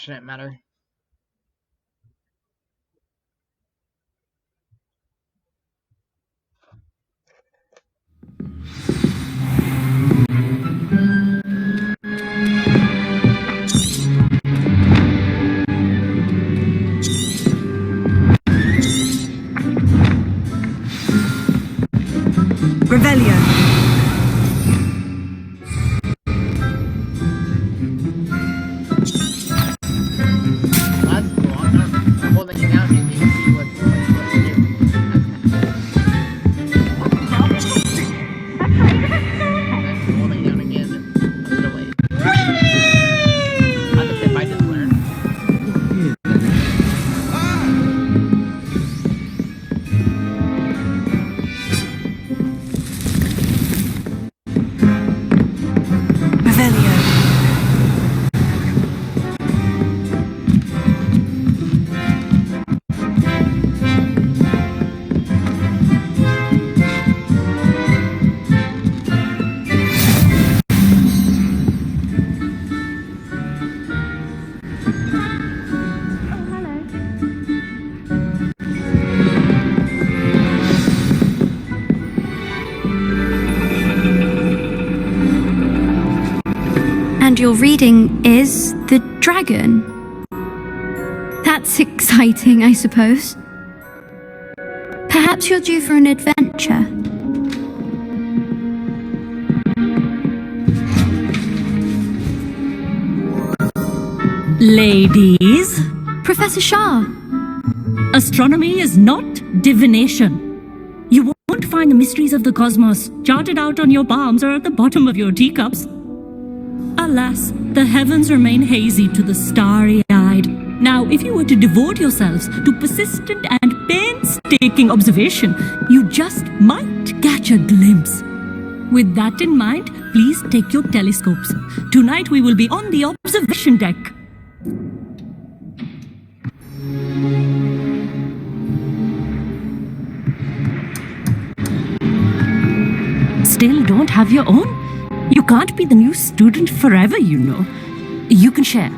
shouldn't matter. Revelio. That's cool. I'm holding it out and you can see what to do. I'm holding down again. A little way. As if I just learned. Revelio. And your reading is The Dragon. That's exciting, I suppose. Perhaps you're due for an adventure. Ladies, Professor Shah, astronomy is not divination. You won't find the mysteries of the cosmos charted out on your palms or at the bottom of your teacups. Alas, the heavens remain hazy to the starry-eyed. Now, if you were to devote yourselves to persistent and painstaking observation, you just might catch a glimpse. With that in mind, please take your telescopes. Tonight we will be on the observation deck. Still don't have your own? You can't be the new student forever, you know. You can share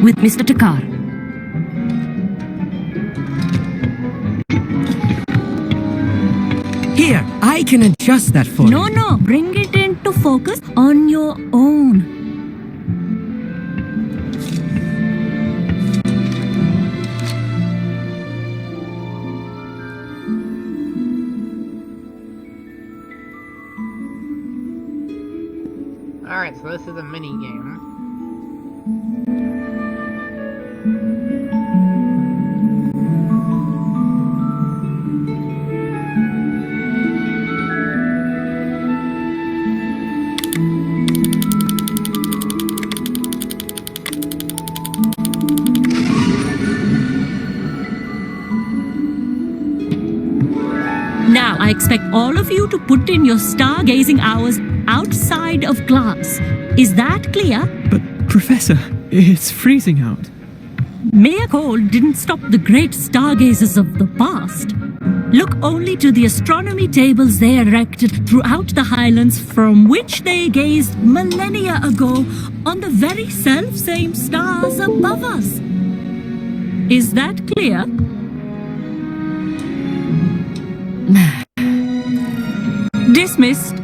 with Mr. Takar. Here, I can adjust that for you. No, bring it into focus on your own. Alright, so this is a mini game. Now, I expect all of you to put in your stargazing hours outside of class. Is that clear? But, Professor, it's freezing out. Mere cold didn't stop the great stargazers of the past. Look only to the astronomy tables they erected throughout the highlands from which they gazed millennia ago on the very self-same stars above us. Is that clear? Dismissed.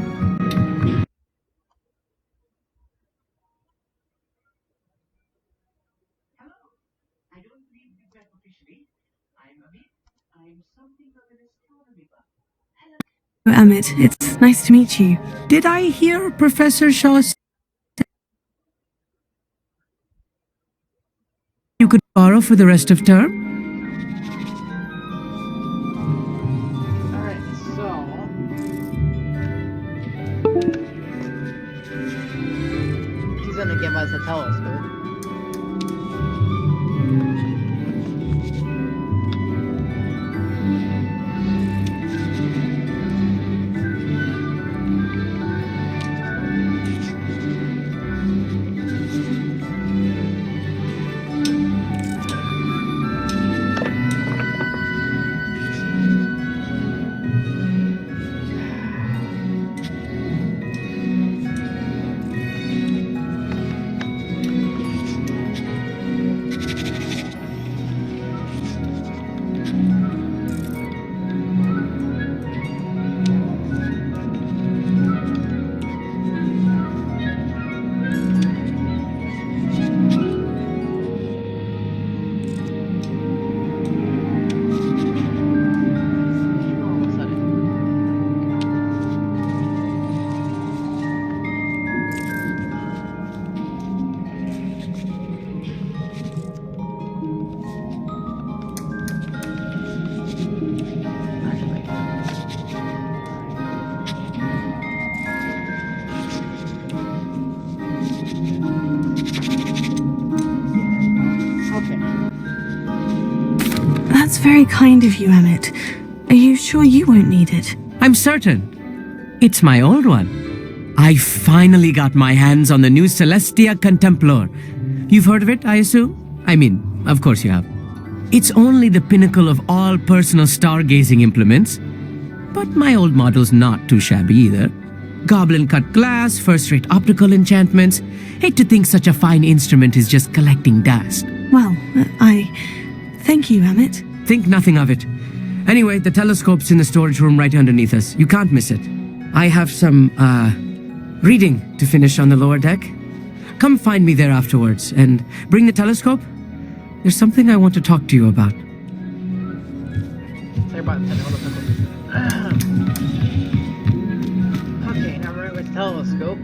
Amit, it's nice to meet you. Did I hear Professor Shaw say you could borrow for the rest of term? Alright, so... he's gonna give us a telescope. That's very kind of you, Emmett. Are you sure you won't need it? I'm certain. It's my old one. I finally got my hands on the new Celestia Contemplar. You've heard of it, I assume? I mean, of course you have. It's only the pinnacle of all personal stargazing implements. But my old model's not too shabby either. Goblin-cut glass, first-rate optical enchantments. Hate to think such a fine instrument is just collecting dust. Well, I thank you, Emmett. Think nothing of it. Anyway, the telescope's in the storage room right underneath us. You can't miss it. I have some, reading to finish on the lower deck. Come find me there afterwards, and bring the telescope. There's something I want to talk to you about. Sorry about that. Okay, now we're at the telescope.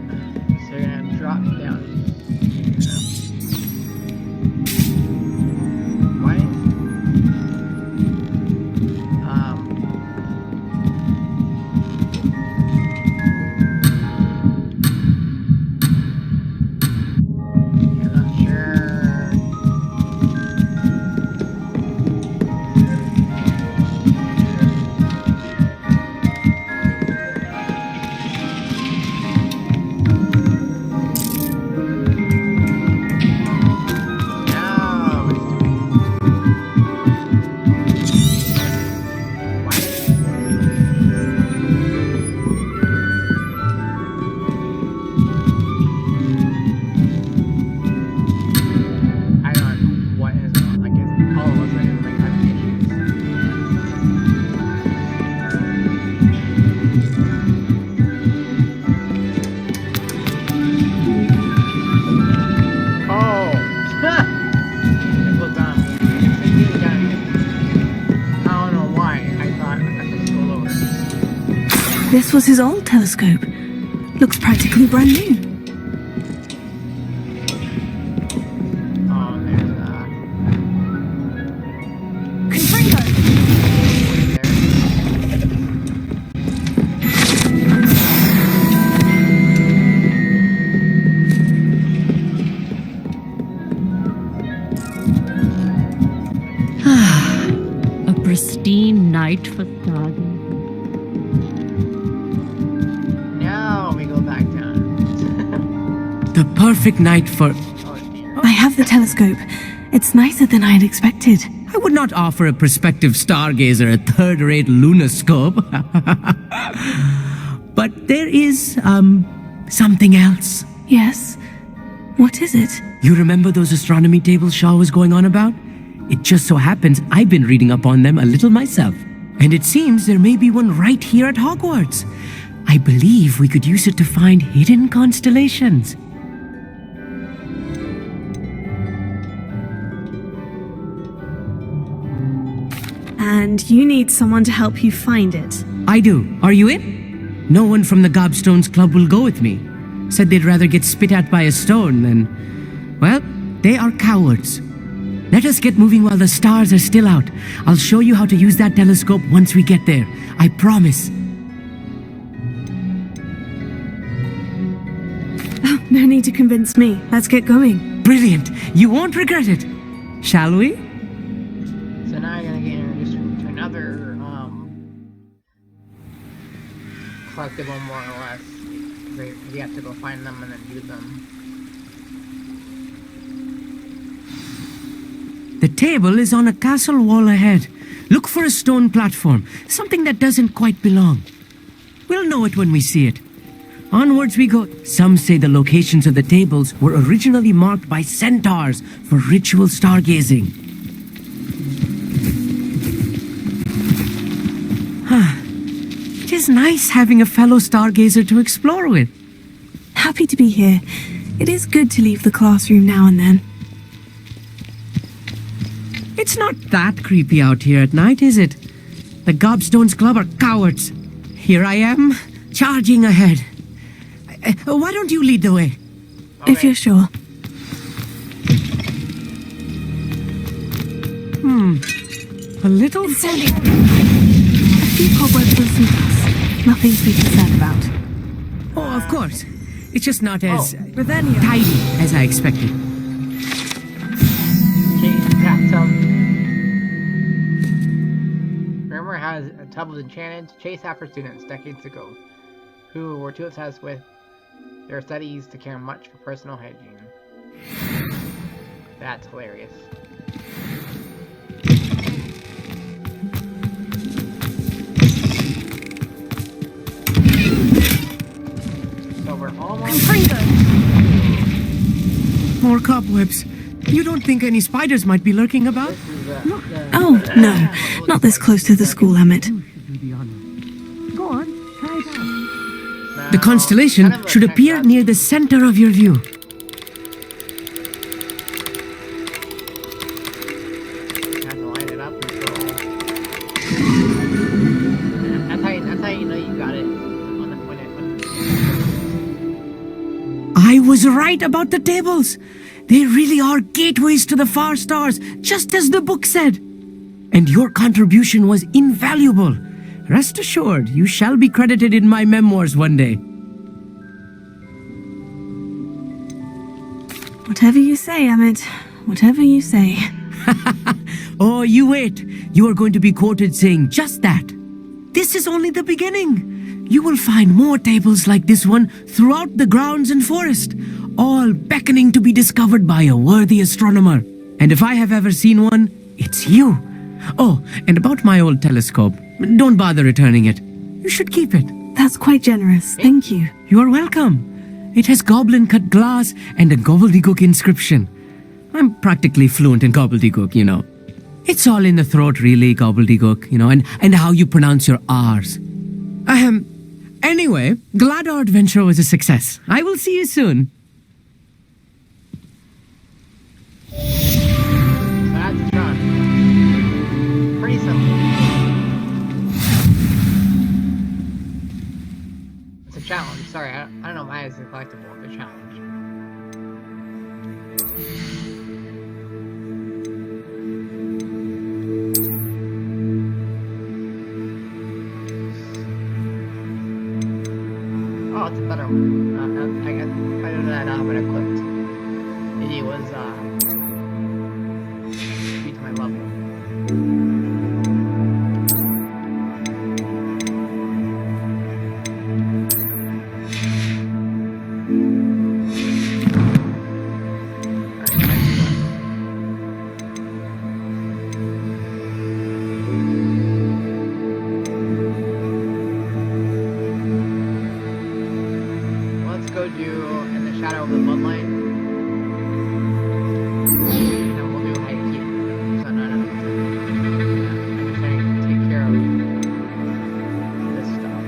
So you're gonna drop down. Why? I'm not sure. This was his old telescope. Looks practically brand new. Oh, there's Confringo! A pristine night for stargazing. Now we go back down. The perfect night for... I have the telescope. It's nicer than I had expected. I would not offer a prospective stargazer a third-rate lunoscope. But there is, something else. Yes? What is it? You remember those astronomy tables Shaw was going on about? It just so happens I've been reading up on them a little myself. And it seems there may be one right here at Hogwarts. I believe we could use it to find hidden constellations. And you need someone to help you find it. I do. Are you in? No one from the Gobstones Club will go with me. Said they'd rather get spit at by a stone than... Well, they are cowards. Let us get moving while the stars are still out. I'll show you how to use that telescope once we get there. I promise. Oh, no need to convince me. Let's get going. Brilliant. You won't regret it. Shall we? So now you're gonna get introduced to another collectible, more or less. You have to go find them and then do them. The table is on a castle wall ahead. Look for a stone platform, something that doesn't quite belong. We'll know it when we see it. Onwards we go. Some say the locations of the tables were originally marked by centaurs for ritual stargazing. It is nice having a fellow stargazer to explore with. Happy to be here. It is good to leave the classroom now and then. It's not that creepy out here at night, is it? The Gobstones Club are cowards. Here I am, charging ahead. Why don't you lead the way? Okay. If you're sure. A little... Incendio! A few cobwebs and some dust. Nothing to be concerned about. Oh, of course. It's just not as Ravenia. tidy as I expected. Okay, tapped him. a tub was enchanted to chase after students decades ago, who were too obsessed with their studies to care much for personal hygiene. That's hilarious. So we're almost... More cobwebs. You don't think any spiders might be lurking about? Oh, no. Not this close to the school, Emmett. The constellation should appear near the center of your view. Have to line it up That's how you know you got it. I was right about the tables. They really are gateways to the far stars, just as the book said. And your contribution was invaluable. Rest assured, you shall be credited in my memoirs one day. Whatever you say, Emmett. Whatever you say. Oh, you wait. You are going to be quoted saying just that. This is only the beginning. You will find more tables like this one throughout the grounds and forest, all beckoning to be discovered by a worthy astronomer. And if I have ever seen one, it's you. Oh, and about my old telescope, don't bother returning it. You should keep it. That's quite generous. Thank you. You are welcome. It has goblin-cut glass and a gobbledygook inscription. I'm practically fluent in gobbledygook, you know. It's all in the throat, really, gobbledygook, you know, and how you pronounce your R's. Anyway, glad our adventure was a success. I will see you soon. That's done. Pretty simple. It's a challenge. Sorry, I don't know why it's a collectible. It's a challenge. Oh, it's a better one. I got that off and I clicked. It was due to my level. Let's go do In the Shadow of the Bloodline. And then we'll do How to Keep. So no. I'm just trying to take care of this stuff.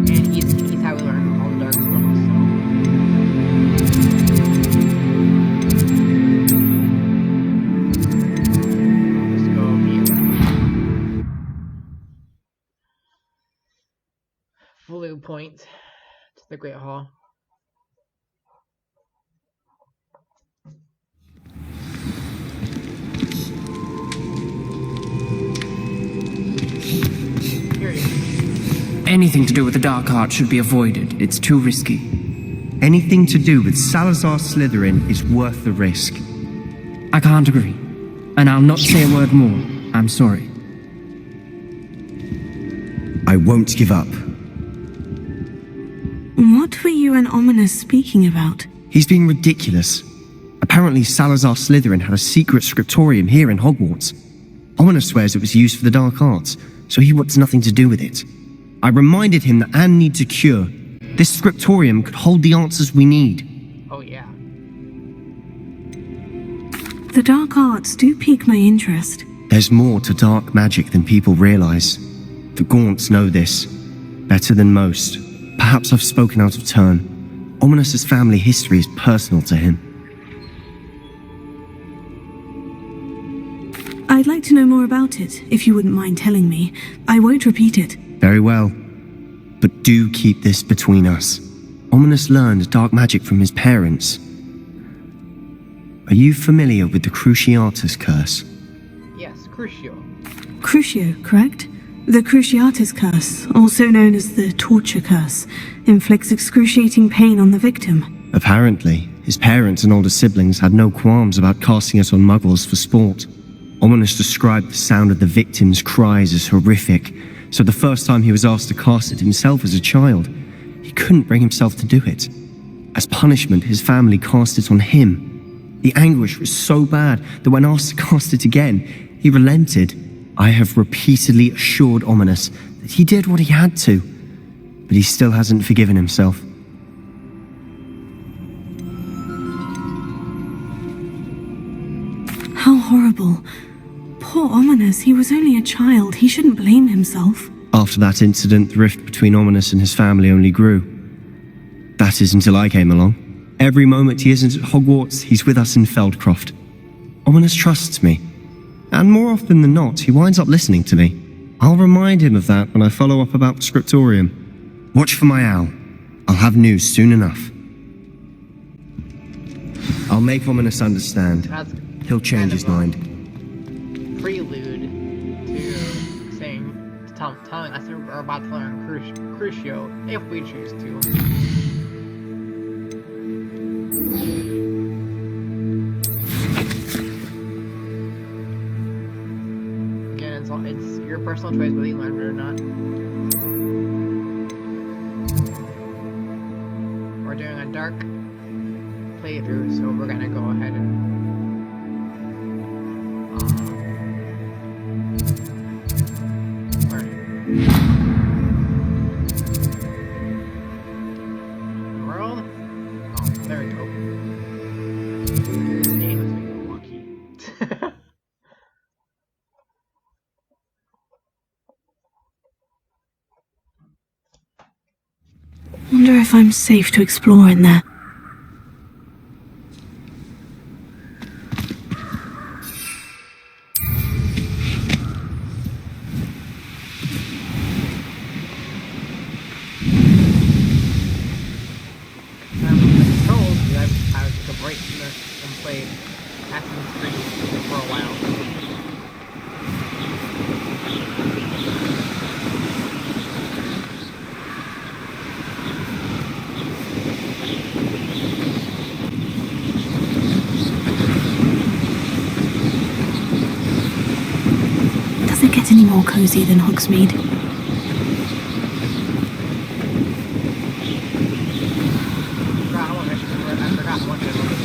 And he's how we learn all the dark spells, Just go mute. Blue point to the Great Hall. Period. Anything to do with the dark art should be avoided. It's too risky. Anything to do with Salazar Slytherin is worth the risk. I can't agree. And I'll not say a word more. I'm sorry. I won't give up. What were you and Ominous speaking about? He's being ridiculous. Apparently Salazar Slytherin had a secret scriptorium here in Hogwarts. Ominous swears it was used for the dark arts, so he wants nothing to do with it. I reminded him that Anne needs a cure. This scriptorium could hold the answers we need. Oh yeah. The dark arts do pique my interest. There's more to dark magic than people realize. The Gaunts know this better than most. Perhaps I've spoken out of turn. Ominous's family history is personal to him. I'd like to know more about it, if you wouldn't mind telling me. I won't repeat it. Very well. But do keep this between us. Ominous learned dark magic from his parents. Are you familiar with the Cruciatus curse? Yes, Crucio. Crucio, correct? The Cruciatus curse, also known as the torture curse, inflicts excruciating pain on the victim. Apparently. His parents and older siblings had no qualms about casting us on muggles for sport. Ominous described the sound of the victims' cries as horrific, so the first time he was asked to cast it himself as a child, he couldn't bring himself to do it. As punishment, his family cast it on him. The anguish was so bad that when asked to cast it again, he relented. I have repeatedly assured Ominous that he did what he had to, but he still hasn't forgiven himself. How horrible. Poor Ominous, he was only a child. He shouldn't blame himself. After that incident, the rift between Ominous and his family only grew. That is until I came along. Every moment he isn't at Hogwarts, he's with us in Feldcroft. Ominous trusts me. And more often than not, he winds up listening to me. I'll remind him of that when I follow up about the Scriptorium. Watch for my owl. I'll have news soon enough. I'll make Ominous understand. That's He'll change his mind. prelude to saying, telling us we're about to learn crucio if we choose to. Again, it's your personal choice whether you learn it or not. We're doing a dark playthrough, so we're gonna go ahead and world? Oh, there we go. This game is making wonky. Wonder if I'm safe to explore in there. For a while. Does it get any more cozy than Hogsmeade? I forgot what it was.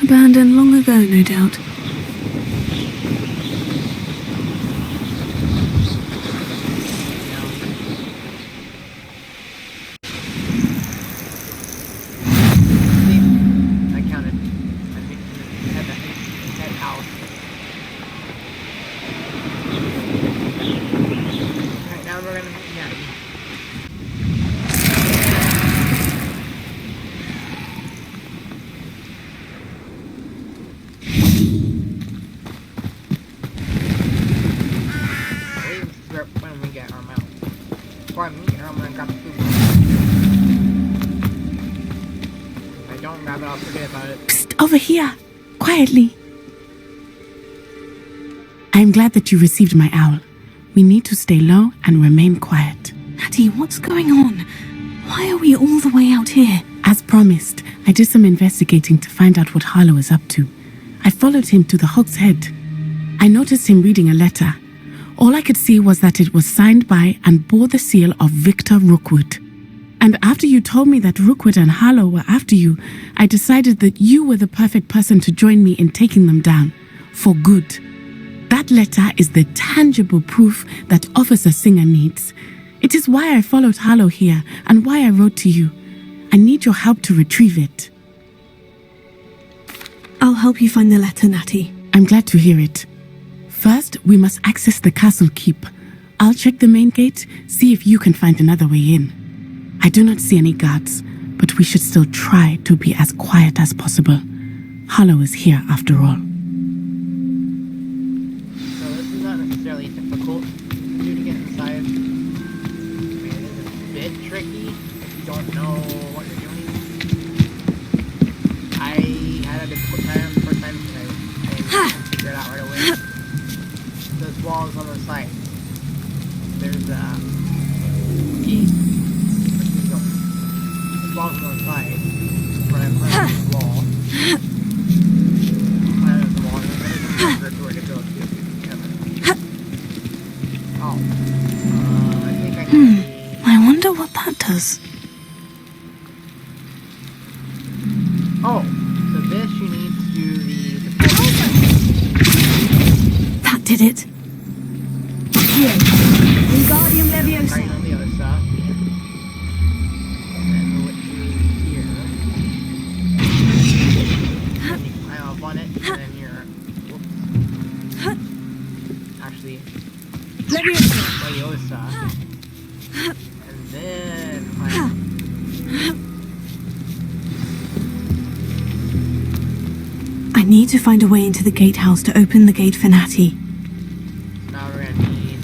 Abandoned long ago, no doubt. I counted. I think head out. Alright, now we're gonna when we get our mount. Before I meet her, I'm gonna grab the food. If I don't grab it, I'll forget about it. Psst, over here. Quietly. I am glad that you received my owl. We need to stay low and remain quiet. Natty, what's going on? Why are we all the way out here? As promised, I did some investigating to find out what Harlow is up to. I followed him to the Hog's Head. I noticed him reading a letter. All I could see was that it was signed by and bore the seal of Victor Rookwood. And after you told me that Rookwood and Harlow were after you, I decided that you were the perfect person to join me in taking them down. For good. That letter is the tangible proof that Officer Singer needs. It is why I followed Harlow here and why I wrote to you. I need your help to retrieve it. I'll help you find the letter, Natty. I'm glad to hear it. First, we must access the castle keep. I'll check the main gate, see if you can find another way in. I do not see any guards, but we should still try to be as quiet as possible. Harlow is here after all. So this is not necessarily difficult for you to get inside. I mean, it is a bit don't know what you're doing. I had a difficult time the first time tonight. I didn't figure it out right away. There's walls on the side. There's key. There's walls on the side. Where I put on the wall. There's the wall. There's where to go to. Oh. I think I can. I wonder what that does. Oh, so this you need to do the That did it. Wingardium Leviosa. Starting on the other stuff. And then what you here. And you climb up on it, and then you're actually Leviosa. And then climb. I need to find a way into the gatehouse to open the gate for Natty. Now we're gonna need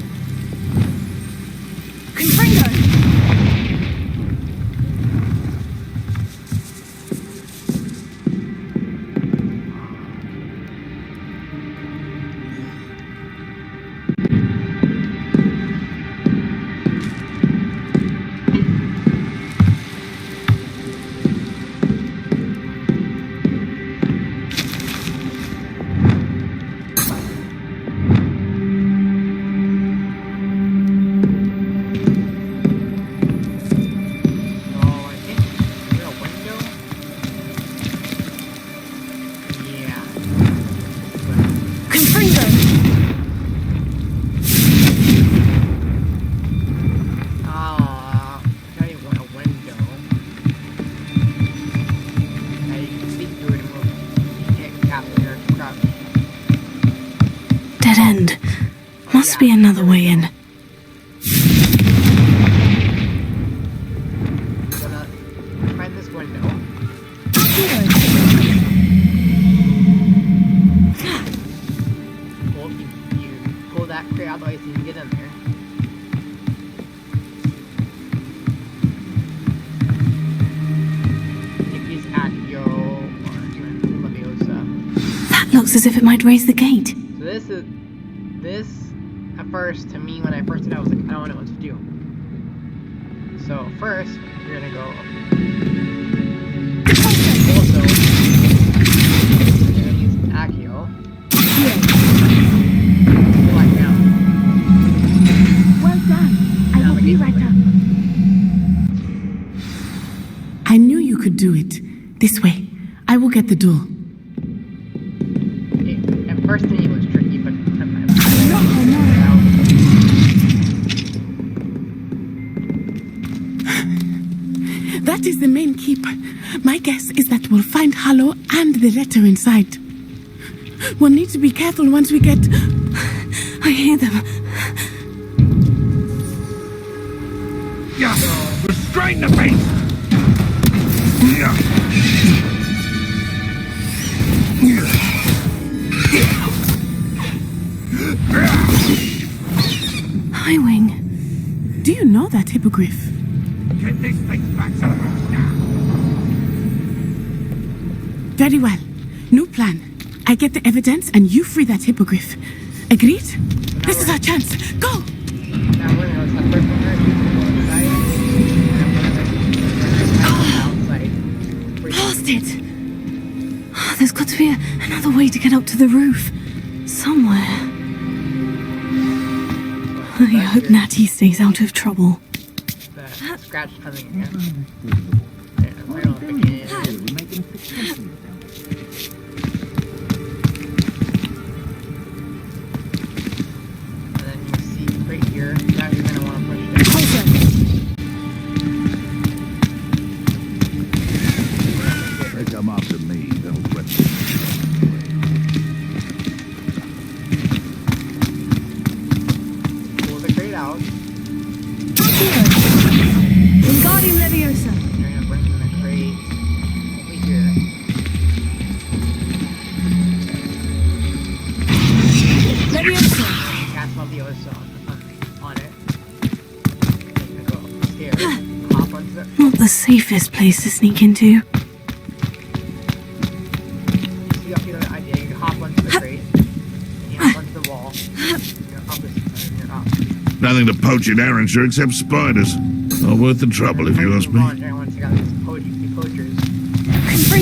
Dead end. Must be another way in. gonna find this window. You pull that crate out the way so you can get in there. Use Accio or Leviosa. That looks as if it might raise the gate. So this at first, to me, when I first did it, I was like, I don't know what to do. So first, we're gonna go also, we're gonna use Accio. Pull back down. Well done. I Now will the be gate's right open. up. I knew you could do it. This way. I will get the door. At first, to me, it was tricky, but That is the main keep. My guess is that we'll find Hallow and the letter inside. We'll need to be careful once we get... I hear them. Restrain the beast! Highwing. Do you know that hippogriff? Get this thing back to us now! Very well. New plan. I get the evidence and you free that hippogriff. Agreed? This is our chance. Go! now we're gonna go to the first one first, go inside, and I'm gonna outside. Lost it. Oh, there's got to be another way to get up to the roof. Somewhere. I hope Natty stays out of trouble. The scratch coming again. Yeah, I don't think it is. And then you see right here, that you're gonna want to push down. They come after me, they'll whip Pull the crate out. Wingardium Leviosa. You're gonna bring the crate over here. hop onto the... Not the safest place to sneak into. You got the idea. You hop onto the crate. And you hop onto the wall. And you're up and you're up. Nothing to poach in Arrowshire except spiders. Not worth the trouble, if you ask me. Once you got these poachers. Okay. So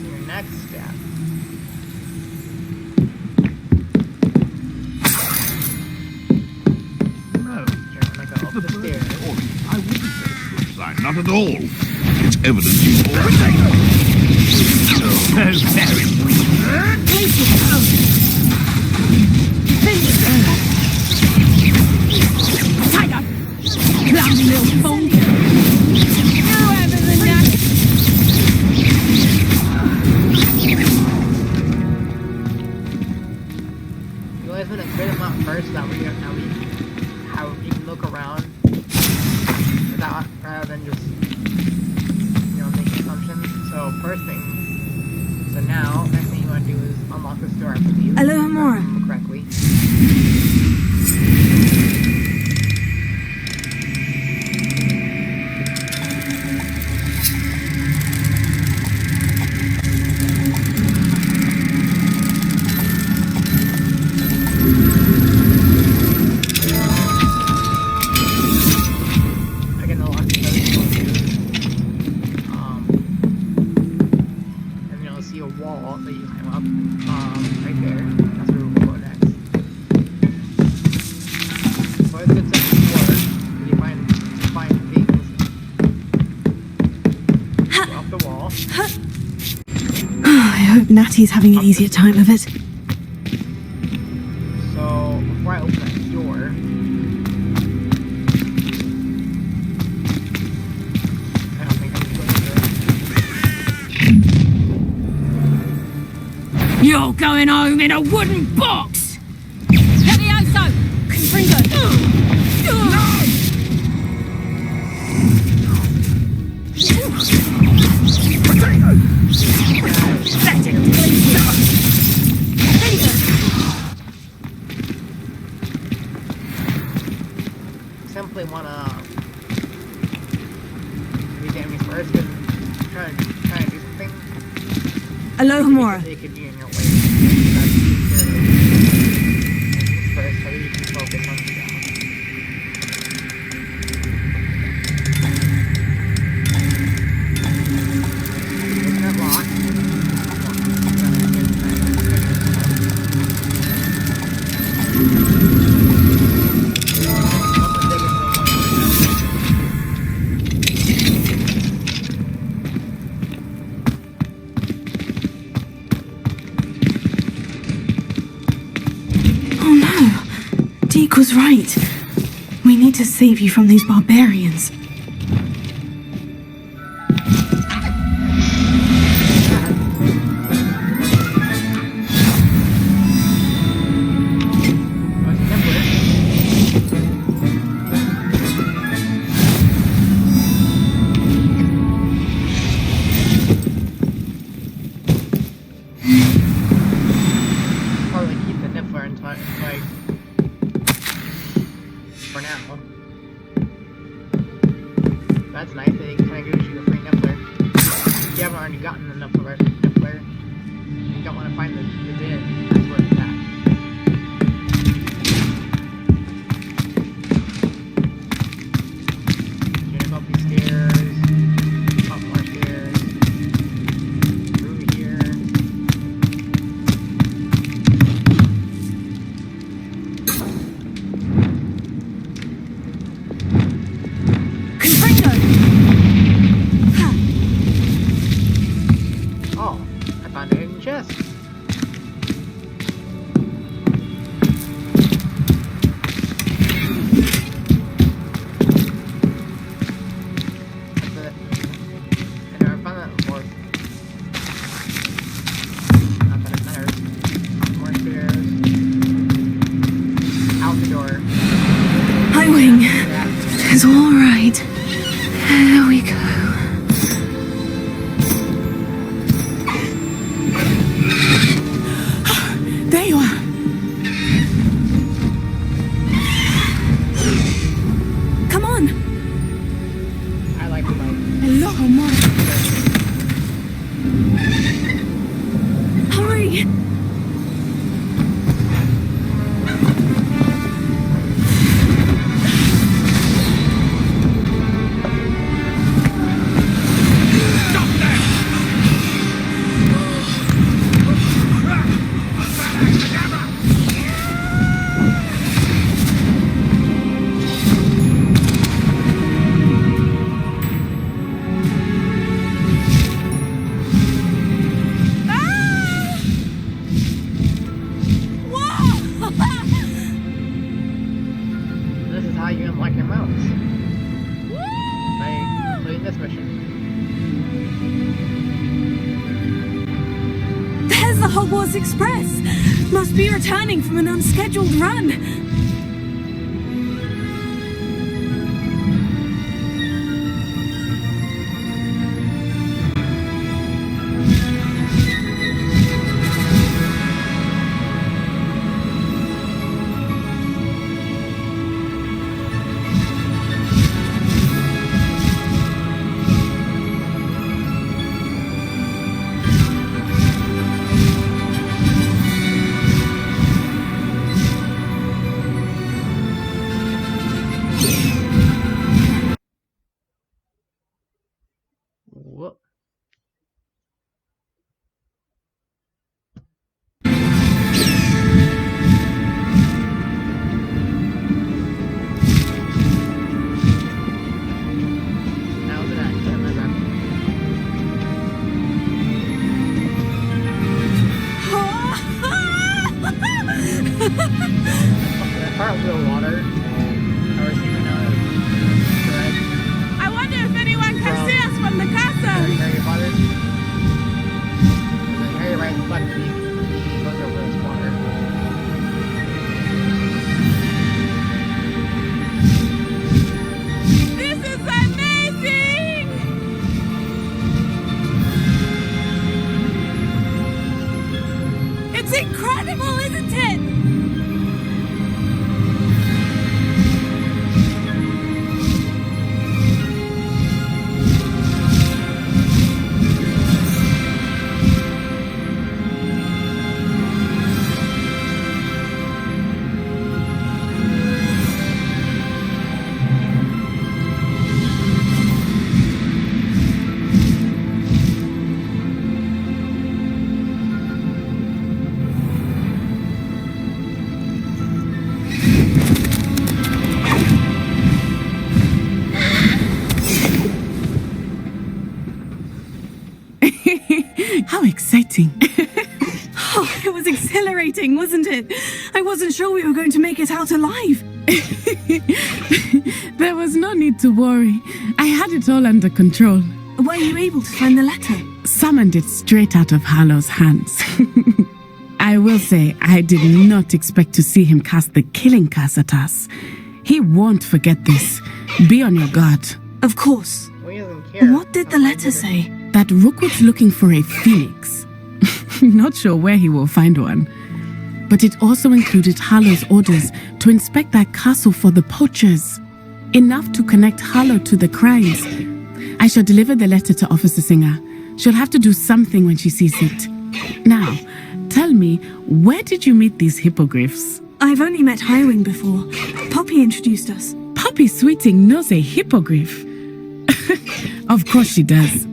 your next step. No. You're gonna go up the stairs. I wouldn't say it's a good sign. Not at all. It's evident you've already... You guys want to fit them up first, that way how you can look around without, rather than just, making assumptions. So first thing, so now, next thing you want to do is unlock this door, I believe. Hello, Amora. Correctly. Natty's having an easier time of it. So, before I open that door, I don't think I'm going to You're going home in a wooden box! Levioso! Confringo! simply want to read enemies first and try to do something. Hello, Amora. They could be in your way. That's enemies first, so you can focus on the job. Isn't that locked? Deke was right. We need to save you from these barbarians. Probably keep the niffler in time, like, for now. That's nice, they kind of gives you a free niffler. If you haven't already gotten the niffler, you don't want to find the bin, that's where it's at. You're gonna go up these stairs, up more stairs, through here. Oh, I found a hidden chest. That's it. I never found that before. Not that it matters. More stairs. Out the door. Highwing. Yeah. It's all right. There we go. the Hogwarts Express. Must be returning from an unscheduled run. Whoop. Now that I can't remember. That part with the water. I was even correct. I wonder if anyone can see us from the castle. Harry Potter. Harry rides button. He goes over this water. This is amazing! It's incredible, isn't it? How exciting. Oh, it was exhilarating, wasn't it? I wasn't sure we were going to make it out alive. There was no need to worry. I had it all under control. Were you able to find the letter? Summoned it straight out of Harlow's hands. I will say, I did not expect to see him cast the killing curse at us. He won't forget this. Be on your guard. Of course. Well, he doesn't care. What did the letter say? That Rookwood's looking for a phoenix. Not sure where he will find one. But it also included Harlow's orders to inspect that castle for the poachers. Enough to connect Harlow to the crimes. I shall deliver the letter to Officer Singer. She'll have to do something when she sees it. Now, tell me, where did you meet these hippogriffs? I've only met Highwing before. Poppy introduced us. Poppy Sweeting knows a hippogriff. Of course she does.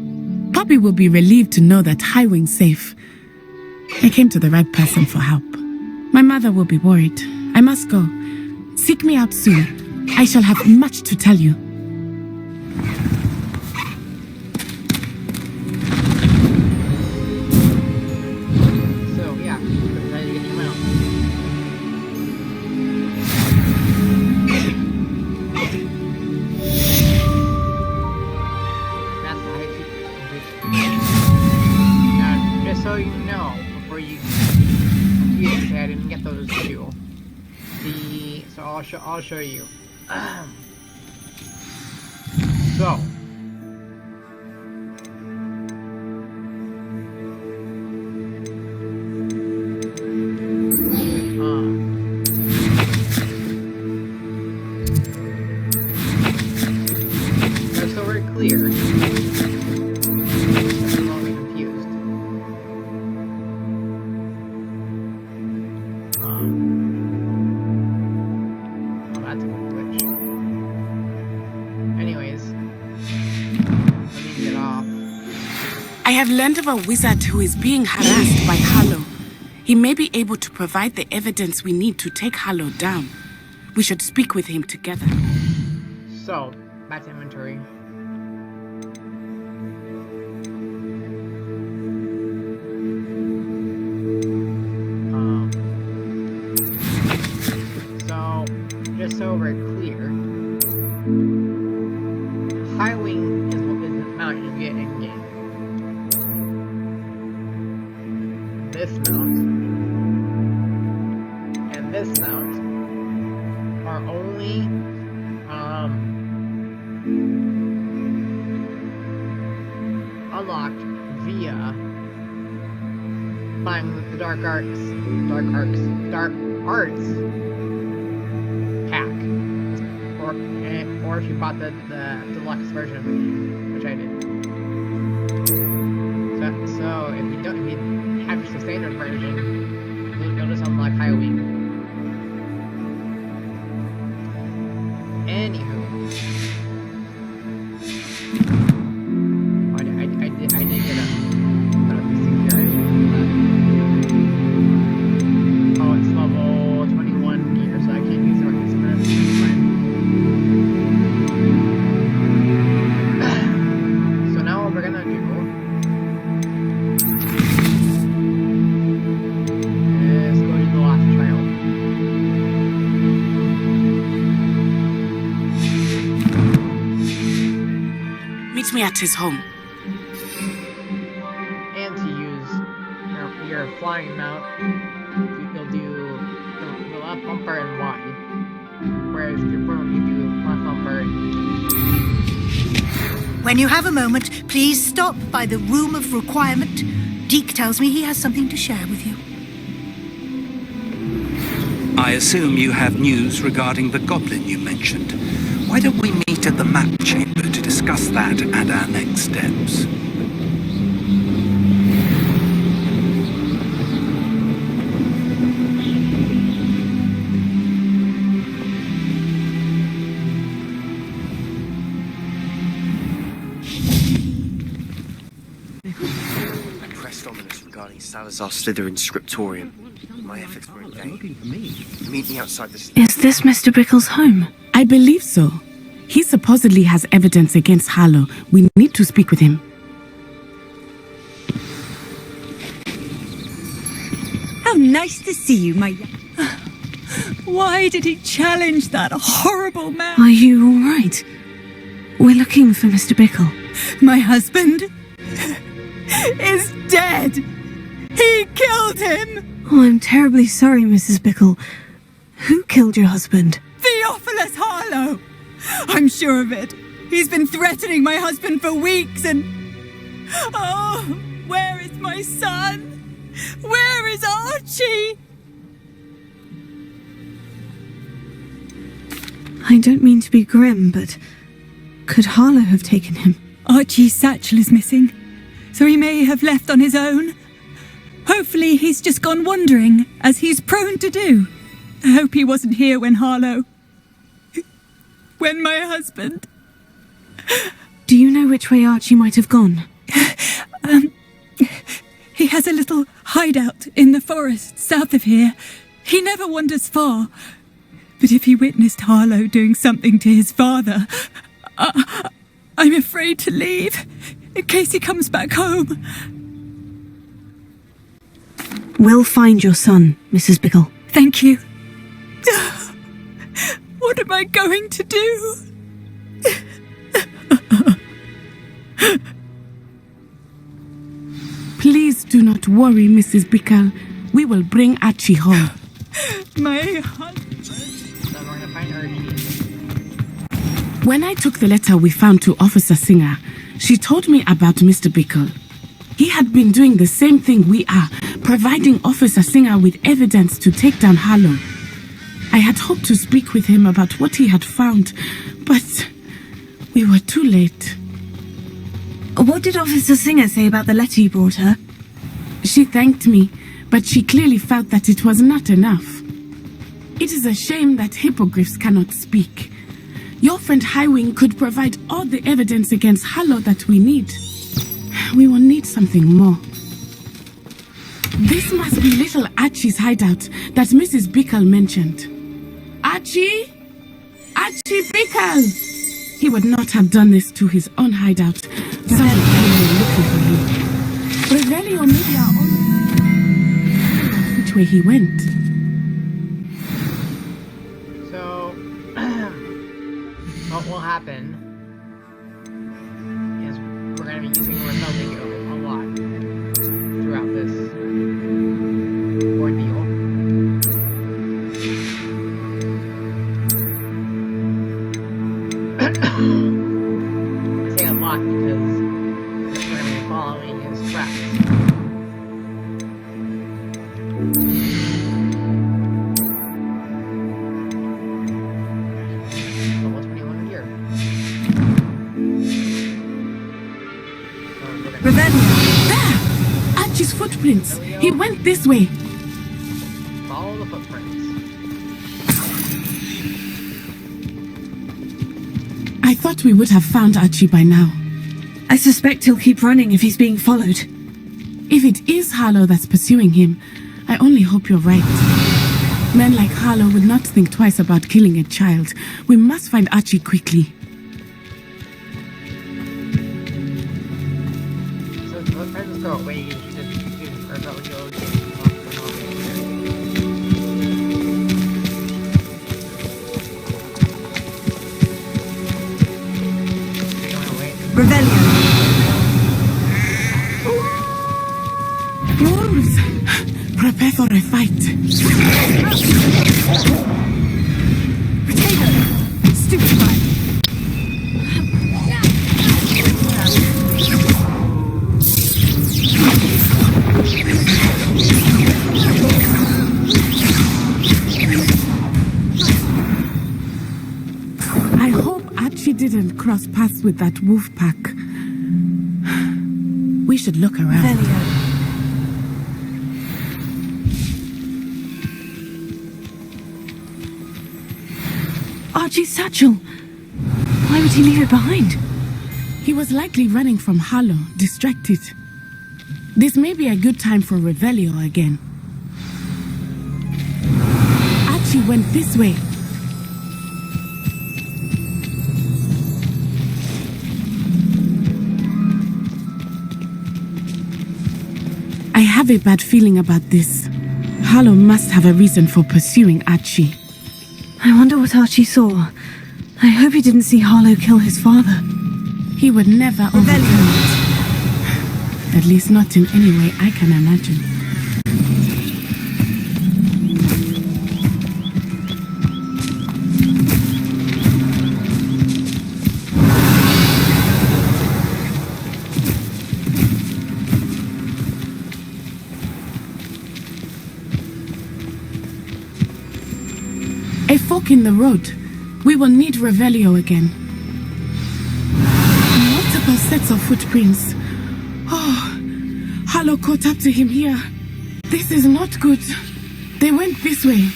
Poppy will be relieved to know that Highwing's safe. I came to the right person for help. My mother will be worried. I must go. Seek me out soon. I shall have much to tell you. So, yeah, try to get him out. That's the high. Now, just so you know, before you confuse me, I didn't get those two. So I'll show you. So. Just so we're clear. I'm only confused. Well, that's a glitch. Anyways, let me get off. I have learned of a wizard who is being harassed by Harlow. He may be able to provide the evidence we need to take Harlow down. We should speak with him together. So, back to inventory. So, just so we're clear, Highwing is what is the mount you get in game. this mount and this mount are only unlocked via buying the Dark Arts pack, or if you bought the deluxe version, which I did. So if you have just the standard version, you'll just unlock Highwing. Anywho, I did get a oh, it's level 21 here, so I can't use the weapons for that. So now what we're gonna do is go to the last child. Meet me at his home. And to use your flying mount, you'll do the left bumper and Y. Whereas your broom, you do left bumper. When you have a moment, please stop by the Room of Requirement. Deke tells me he has something to share with you. I assume you have news regarding the goblin you mentioned. Why don't we meet at the map chamber to discuss that and our next steps? I pressed ominous regarding Salazar Slytherin's scriptorium. My efforts were in vain. Meet me outside this. Is this Mr. Bickle's home? I believe so. He supposedly has evidence against Harlow. We need to speak with him. How nice to see you, my... Why did he challenge that horrible man? Are you all right? We're looking for Mr. Bickle. My husband is dead. He killed him. Oh, I'm terribly sorry, Mrs. Bickle. Who killed your husband? Theophilus Harlow. I'm sure of it. He's been threatening my husband for weeks and... Oh, where is my son? Where is Archie? I don't mean to be grim, but could Harlow have taken him? Archie's satchel is missing, so he may have left on his own. Hopefully he's just gone wandering, as he's prone to do. I hope he wasn't here when my husband... Do you know which way Archie might have gone? He has a little hideout in the forest south of here. He never wanders far. But if he witnessed Harlow doing something to his father, I'm afraid to leave, in case he comes back home. We'll find your son, Mrs. Bickle. Thank you. What am I going to do? Please do not worry, Mrs. Bickle. We will bring Archie home. My husband. So we're gonna find Archie. When I took the letter we found to Officer Singer, she told me about Mr. Bickle. He had been doing the same thing we are, providing Officer Singer with evidence to take down Harlow. I had hoped to speak with him about what he had found, but we were too late. What did Officer Singer say about the letter you brought her? She thanked me, but she clearly felt that it was not enough. It is a shame that hippogriffs cannot speak. Your friend Highwing could provide all the evidence against Harlow that we need. We will need something more. This must be little Archie's hideout that Mrs. Bickle mentioned. Archie? Archie Bickle! He would not have done this to his own hideout. Someone came looking for him. Revelio maybe our own... Which way he went? So, what will happen is we're going to be using Revelio a lot throughout this Almost 21 a year. There! Archie's footprints. He went this way. Follow the footprints. I thought we would have found Archie by now. I suspect he'll keep running if he's being followed. If it is Harlow that's pursuing him, I only hope you're right. Men like Harlow would not think twice about killing a child. We must find Archie quickly. So let's just go away. You just, or that would go. Revelio. Wolves! Prepare for a fight. Potato. Stupefy. I hope Archie didn't cross paths with that wolf pack. We should look around. Archie's satchel. Why would he leave it behind? He was likely running from Harlow, distracted. This may be a good time for Revelio again. Archie went this way. I have a bad feeling about this. Harlow must have a reason for pursuing Archie. I wonder what Archie saw. I hope he didn't see Harlow kill his father. He would never overcome it. At least not in any way I can imagine. A fork in the road. We will need Revelio again. Multiple sets of footprints. Oh, Harlow caught up to him here. This is not good. They went this way.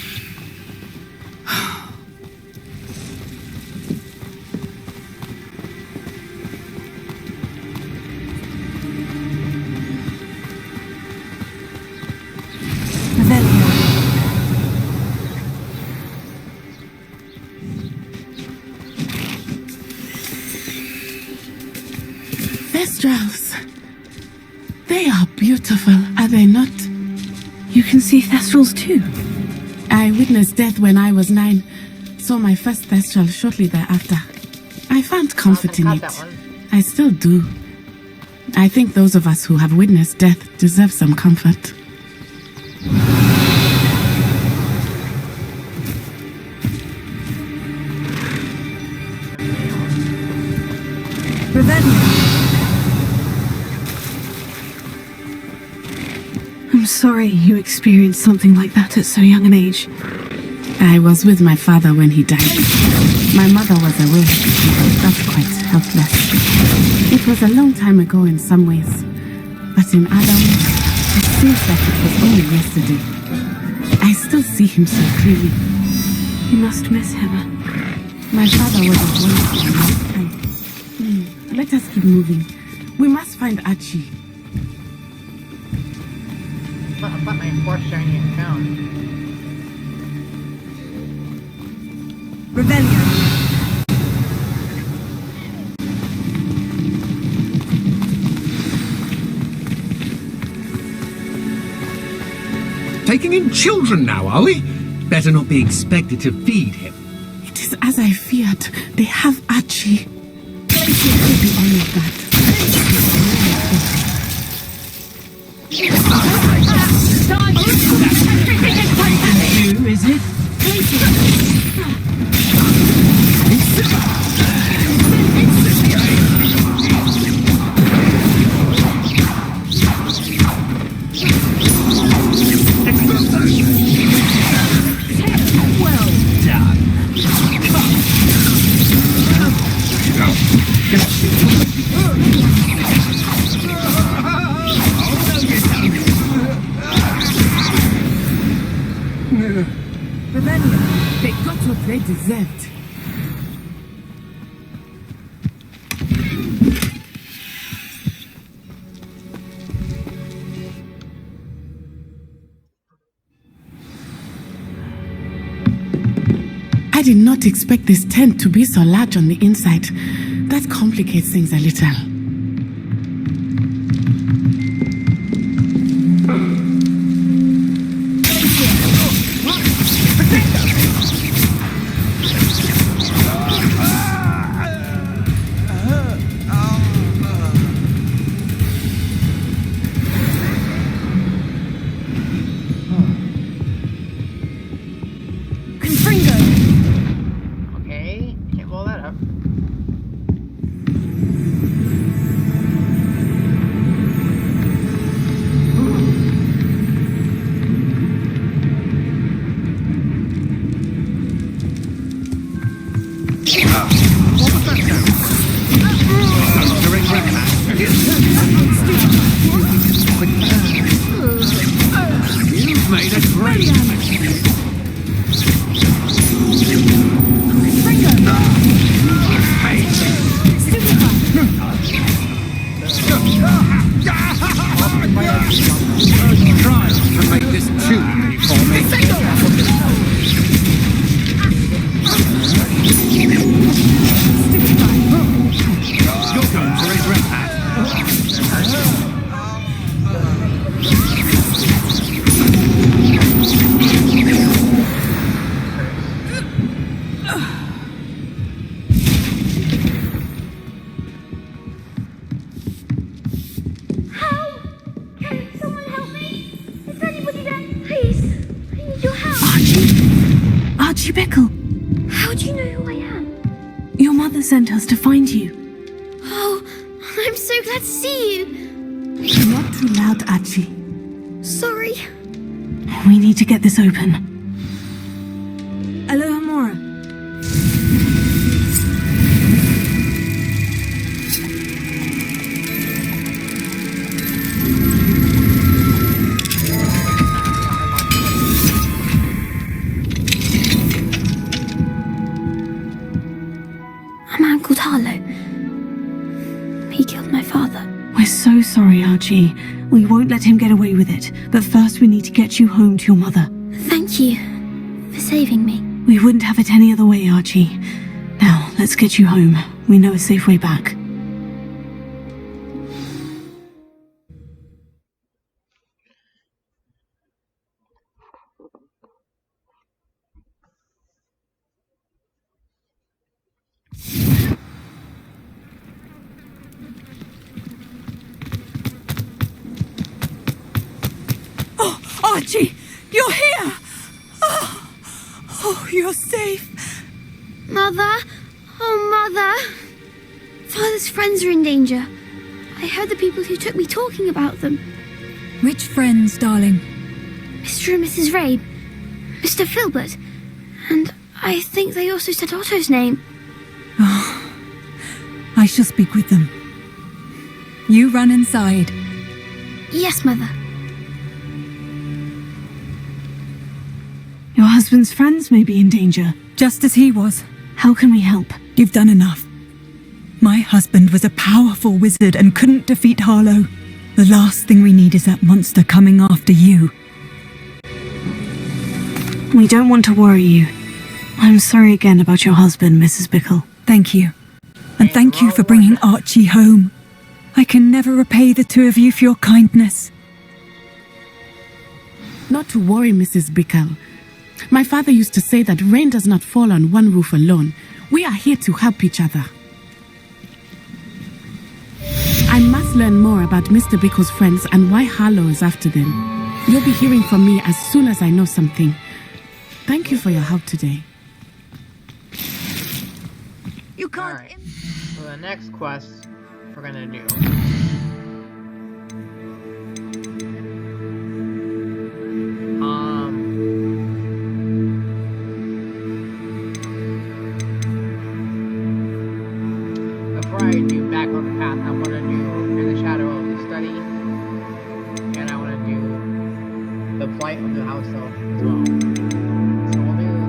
Thestrals. They are beautiful, are they not? You can see Thestrals too. I witnessed death when I was 9. Saw my first Thestral shortly thereafter. I found comfort in it. I still do. I think those of us who have witnessed death deserve some comfort. I'm sorry you experienced something like that at so young an age. I was with my father when he died. My mother was away. I felt quite helpless. It was a long time ago in some ways, but in other ways, it seems like it was only yesterday. I still see him so clearly. You must miss him. My father was a boy for a long time. Let us keep moving. We must find Archie. But my fourth shiny account. Revelio. Taking in children now, are we? Better not be expected to feed him. It is as I feared. They have Archie. It could be all of that. You, is it? They got what they deserved. I did not expect this tent to be so large on the inside. That complicates things a little. Okay, can't blow that up. What was that sound? Entering You've made a great mistake. Trials to make this too easy for me. You're going to regret that. Archie Bickle, How do you know who I am? your mother sent us to find you. Oh, I'm so glad to see you. Not too loud, Archie. Sorry. We need to get this open. Hello, Amora. A man called Harlow. He killed my father. We're so sorry, Archie. We won't let him get away with it. But first we need to get you home to your mother. Thank you for saving me. We wouldn't have it any other way, Archie. Now, let's get you home. We know a safe way back. Oh, Archie, you're here! Oh, you're safe. Mother! Oh, Mother! Father's friends are in danger. I heard the people who took me talking about them. Which friends, darling? Mr. and Mrs. Rabe, Mr. Filbert, and I think they also said Otto's name. Oh, I shall speak with them. You run inside. Yes, Mother. Your husband's friends may be in danger. Just as he was. How can we help? You've done enough. My husband was a powerful wizard and couldn't defeat Harlow. The last thing we need is that monster coming after you. We don't want to worry you. I'm sorry again about your husband, Mrs. Bickle. Thank you. And thank you for bringing Archie home. I can never repay the two of you for your kindness. Not to worry, Mrs. Bickle. My father used to say that rain does not fall on one roof alone. We are here to help each other. I must learn more about Mr. Bickle's friends and why Harlow is after them. You'll be hearing from me as soon as I know something. Thank you for your help today. You can't. Alright, so the next quest we're gonna do. Before I do back on the path, I want to do In the Shadow of the Study, and I want to do The Plight of the House Elf as well. So we'll do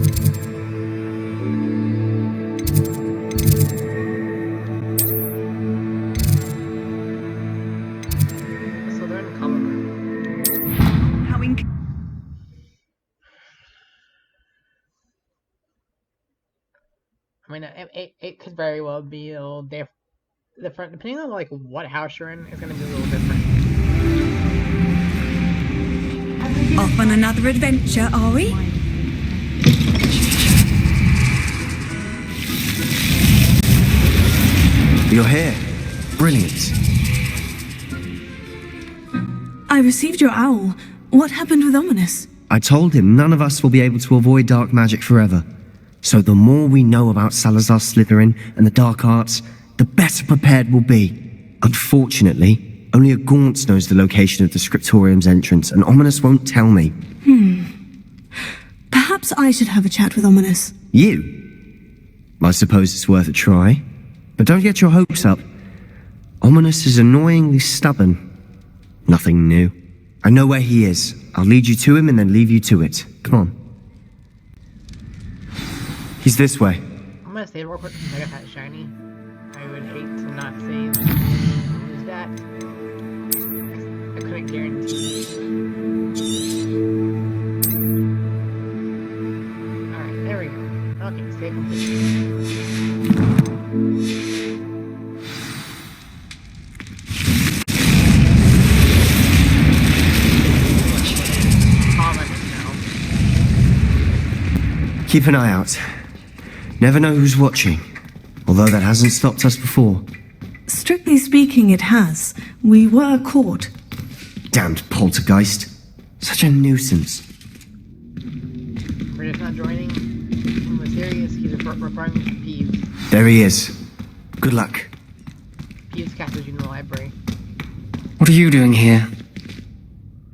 So they're in the common room. How I mean, it could very well be a little different, depending on like what house you're in. It's gonna be a little different. off on another adventure, are we? You're here. Brilliant. I received your owl. What happened with Ominous? I told him none of us will be able to avoid dark magic forever. So the more we know about Salazar Slytherin and the dark arts, the better prepared we'll be. Unfortunately, only a Gaunt knows the location of the Scriptorium's entrance, and Ominous won't tell me. Perhaps I should have a chat with Ominous. You? I suppose it's worth a try. But don't get your hopes up. Ominous is annoyingly stubborn. Nothing new. I know where he is. I'll lead you to him and then leave you to it. Come on. He's this way. I'm gonna say real quick, I got that shiny. I would hate to not say lose that. I couldn't guarantee. Alright, there we go. Okay, stay complete. Keep an eye out. Never know who's watching. Although that hasn't stopped us before. Strictly speaking, it has. We were caught. Damned poltergeist. Such a nuisance. We're just not joining. I'm mysterious. He's referring to Peeves. There he is. Good luck. Peeves captured you in the library. What are you doing here?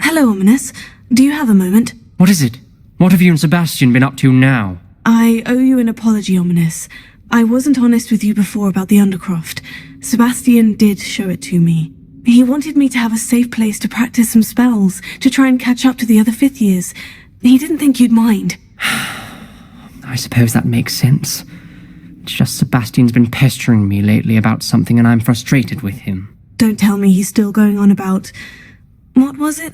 Hello, Ominous. Do you have a moment? What is it? What have you and Sebastian been up to now? I owe you an apology, Ominous. I wasn't honest with you before about the Undercroft. Sebastian did show it to me. He wanted me to have a safe place to practice some spells, to try and catch up to the other fifth years. He didn't think you'd mind. I suppose that makes sense. It's just Sebastian's been pestering me lately about something and I'm frustrated with him. Don't tell me he's still going on about... What was it?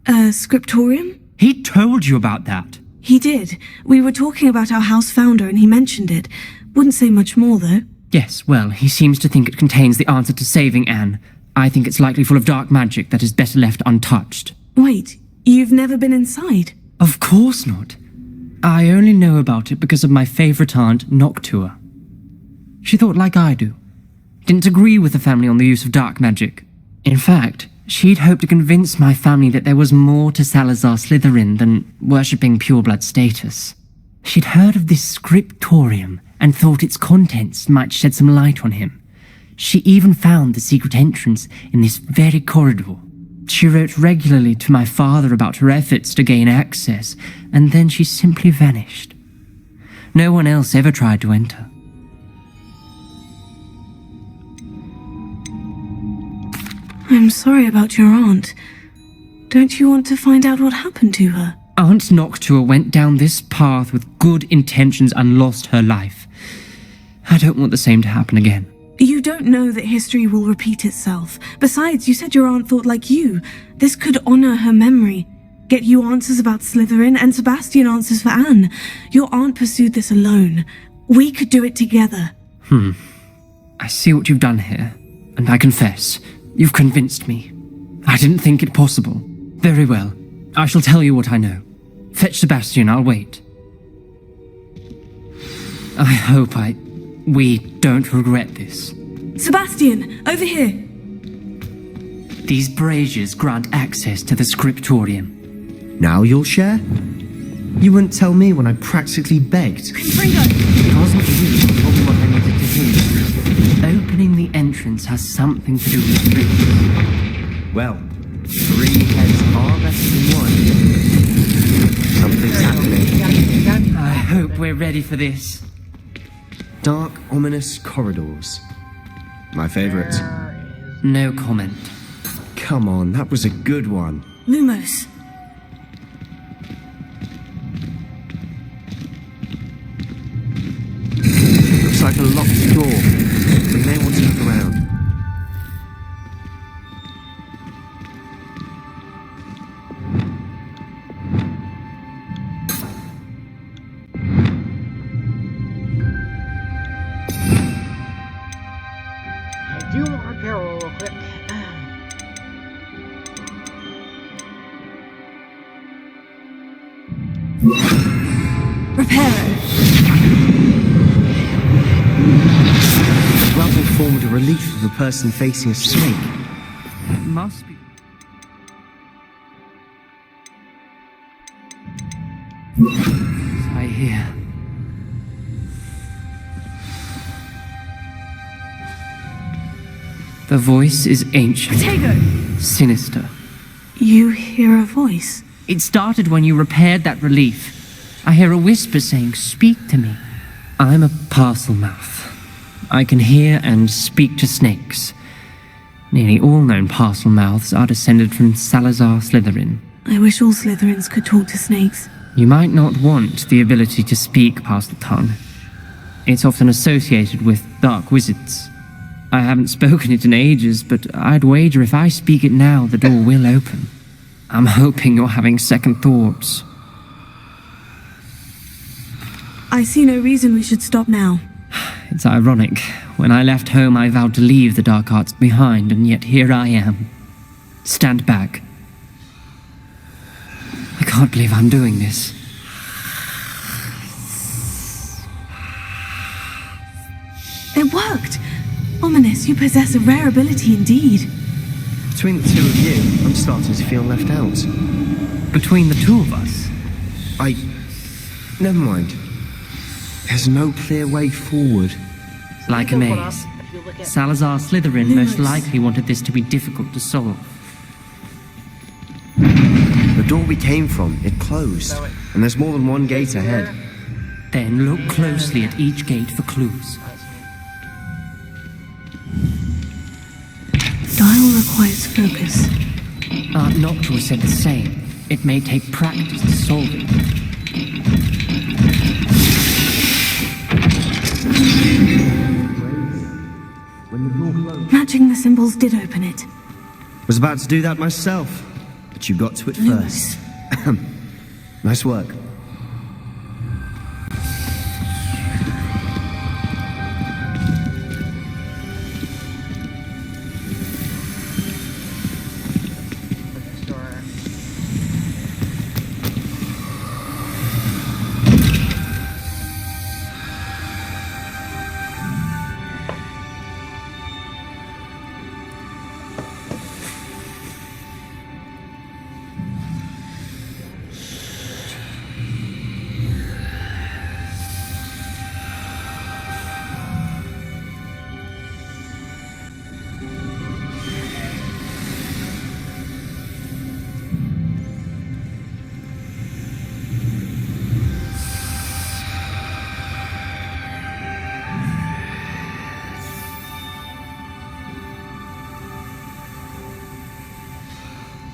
Scriptorium? He told you about that? He did. We were talking about our house founder and he mentioned it. Wouldn't say much more, though. Yes, well, he seems to think it contains the answer to saving Anne. I think it's likely full of dark magic that is better left untouched. Wait, you've never been inside? Of course not. I only know about it because of my favourite aunt, Noctua. She thought like I do. Didn't agree with the family on the use of dark magic. In fact, she'd hoped to convince my family that there was more to Salazar Slytherin than worshipping pureblood status. She'd heard of this scriptorium and thought its contents might shed some light on him. She even found the secret entrance in this very corridor. She wrote regularly to my father about her efforts to gain access, and then she simply vanished. No one else ever tried to enter. I'm sorry about your aunt. Don't you want to find out what happened to her? Aunt Noctua went down this path with good intentions and lost her life. I don't want the same to happen again. You don't know that history will repeat itself. Besides, you said your aunt thought like you. This could honor her memory. Get you answers about Slytherin and Sebastian answers for Anne. Your aunt pursued this alone. We could do it together. I see what you've done here, and I confess, you've convinced me. I didn't think it possible. Very well. I shall tell you what I know. Fetch Sebastian, I'll wait. I hope we don't regret this. Sebastian, over here. These braziers grant access to the scriptorium. Now you'll share? You wouldn't tell me when I practically begged. It wasn't you who told me what I needed to hear. Opening the entrance has something to do with truth. Well, 3 heads are better than 1. Something's happening. I hope we're ready for this. Dark, ominous corridors. My favorite. No comment. Come on, that was a good one. Lumos. like a locked door. We may want to look around. I do want to repair real quick. Reparo. The rubble formed a relief of a person facing a snake. It must be. I hear. The voice is ancient. Tego! Sinister. You hear a voice? It started when you repaired that relief. I hear a whisper saying, "Speak to me." I'm a parcel mouth. I can hear and speak to snakes. Nearly all known parcel mouths are descended from Salazar Slytherin. I wish all Slytherins could talk to snakes. You might not want the ability to speak parcel tongue. It's often associated with dark wizards. I haven't spoken it in ages, but I'd wager if I speak it now, the door will open. I'm hoping you're having second thoughts. I see no reason we should stop now. It's ironic. When I left home, I vowed to leave the dark arts behind, and yet here I am. Stand back. I can't believe I'm doing this. It worked! Ominous, you possess a rare ability indeed. Between the two of you, I'm starting to feel left out. Between the two of us? Never mind. There's no clear way forward. Like a maze. Salazar Slytherin most likely wanted this to be difficult to solve. The door we came from, it closed. And there's more than one gate ahead. Then look closely at each gate for clues. Dial requires focus. Aunt Noctua said the same. It may take practice to solve it. Matching the symbols did open it. Was about to do that myself, but you got to it first. Nice work.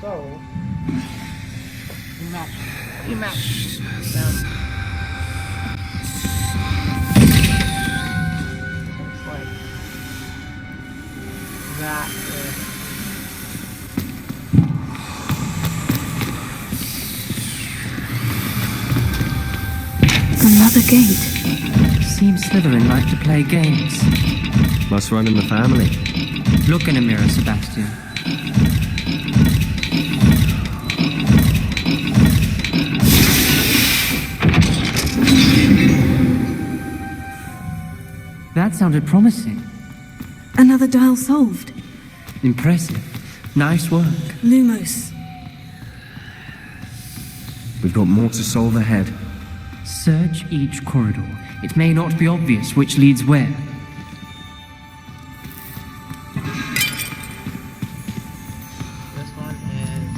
So, you match them. Looks like that is... Another gate. Seems Slytherin like to play games. Must run in the family. Look in a mirror, Sebastian. That sounded promising. Another dial solved. Impressive. Nice work. Lumos. We've got more to solve ahead. Search each corridor. It may not be obvious which leads where. This one is...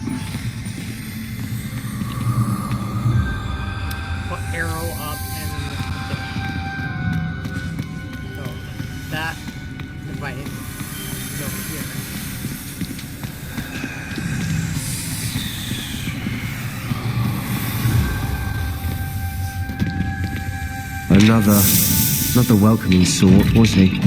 Put arrow up and fish. So, that device is over here. Another Not the welcoming sort, was he?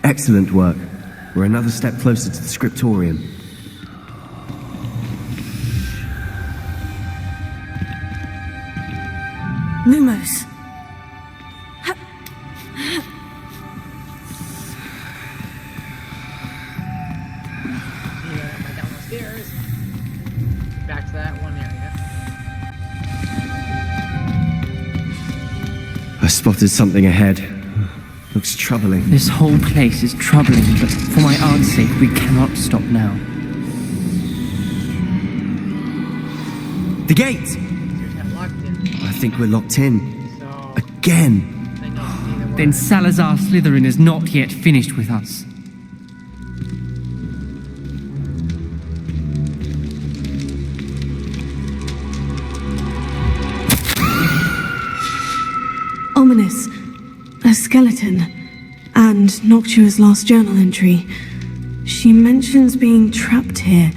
Excellent work. We're another step closer to the scriptorium. Lumos. Down the stairs. Back to that one area. I spotted something ahead. Looks troubling. This whole place is troubling, but for my aunt's sake, we cannot stop now. The gate! I think we're locked in. Again. Then Salazar Slytherin is not yet finished with us. Ominous. A skeleton. And Noctua's last journal entry. She mentions being trapped here,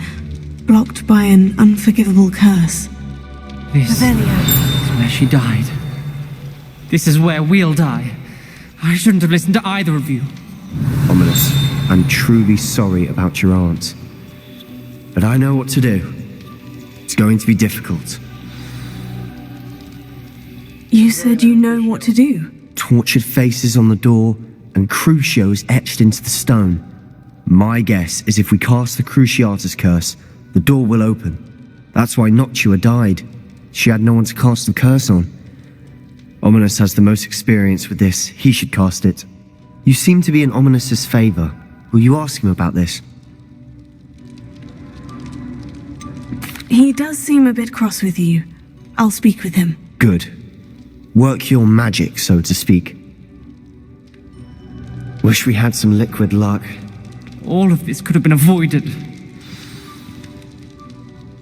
blocked by an unforgivable curse. This is where she died. This is where we'll die. I shouldn't have listened to either of you. Ominous, I'm truly sorry about your aunt. But I know what to do. It's going to be difficult. You said you know what to do. Tortured faces on the door and crucios etched into the stone. My guess is if we cast the Cruciatus curse, the door will open. That's why Noctua died. She had no one to cast the curse on. Ominous has the most experience with this. He should cast it. You seem to be in Ominous's favor. Will you ask him about this? He does seem a bit cross with you. I'll speak with him. Good. Work your magic, so to speak. Wish we had some liquid luck. All of this could have been avoided.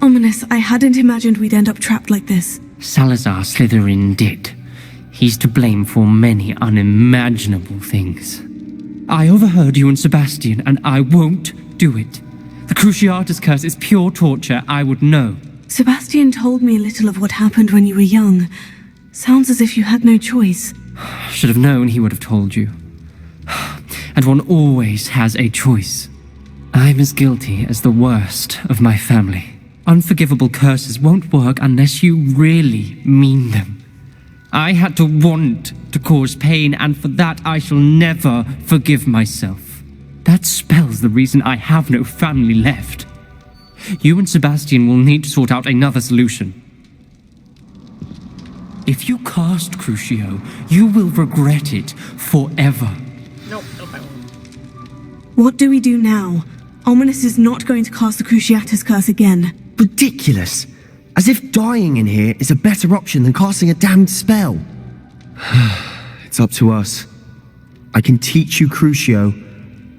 Ominous, I hadn't imagined we'd end up trapped like this. Salazar Slytherin did. He's to blame for many unimaginable things. I overheard you and Sebastian, and I won't do it. The Cruciatus curse is pure torture. I would know. Sebastian told me a little of what happened when you were young. Sounds as if you had no choice. Should have known he would have told you. And one always has a choice. I'm as guilty as the worst of my family. Unforgivable curses won't work unless you really mean them. I had to want to cause pain, and for that I shall never forgive myself. That spells the reason I have no family left. You and Sebastian will need to sort out another solution. If you cast Crucio, you will regret it forever. Nope, I won't. What do we do now? Ominous is not going to cast the Cruciatus curse again. Ridiculous! As if dying in here is a better option than casting a damned spell. It's up to us. I can teach you Crucio,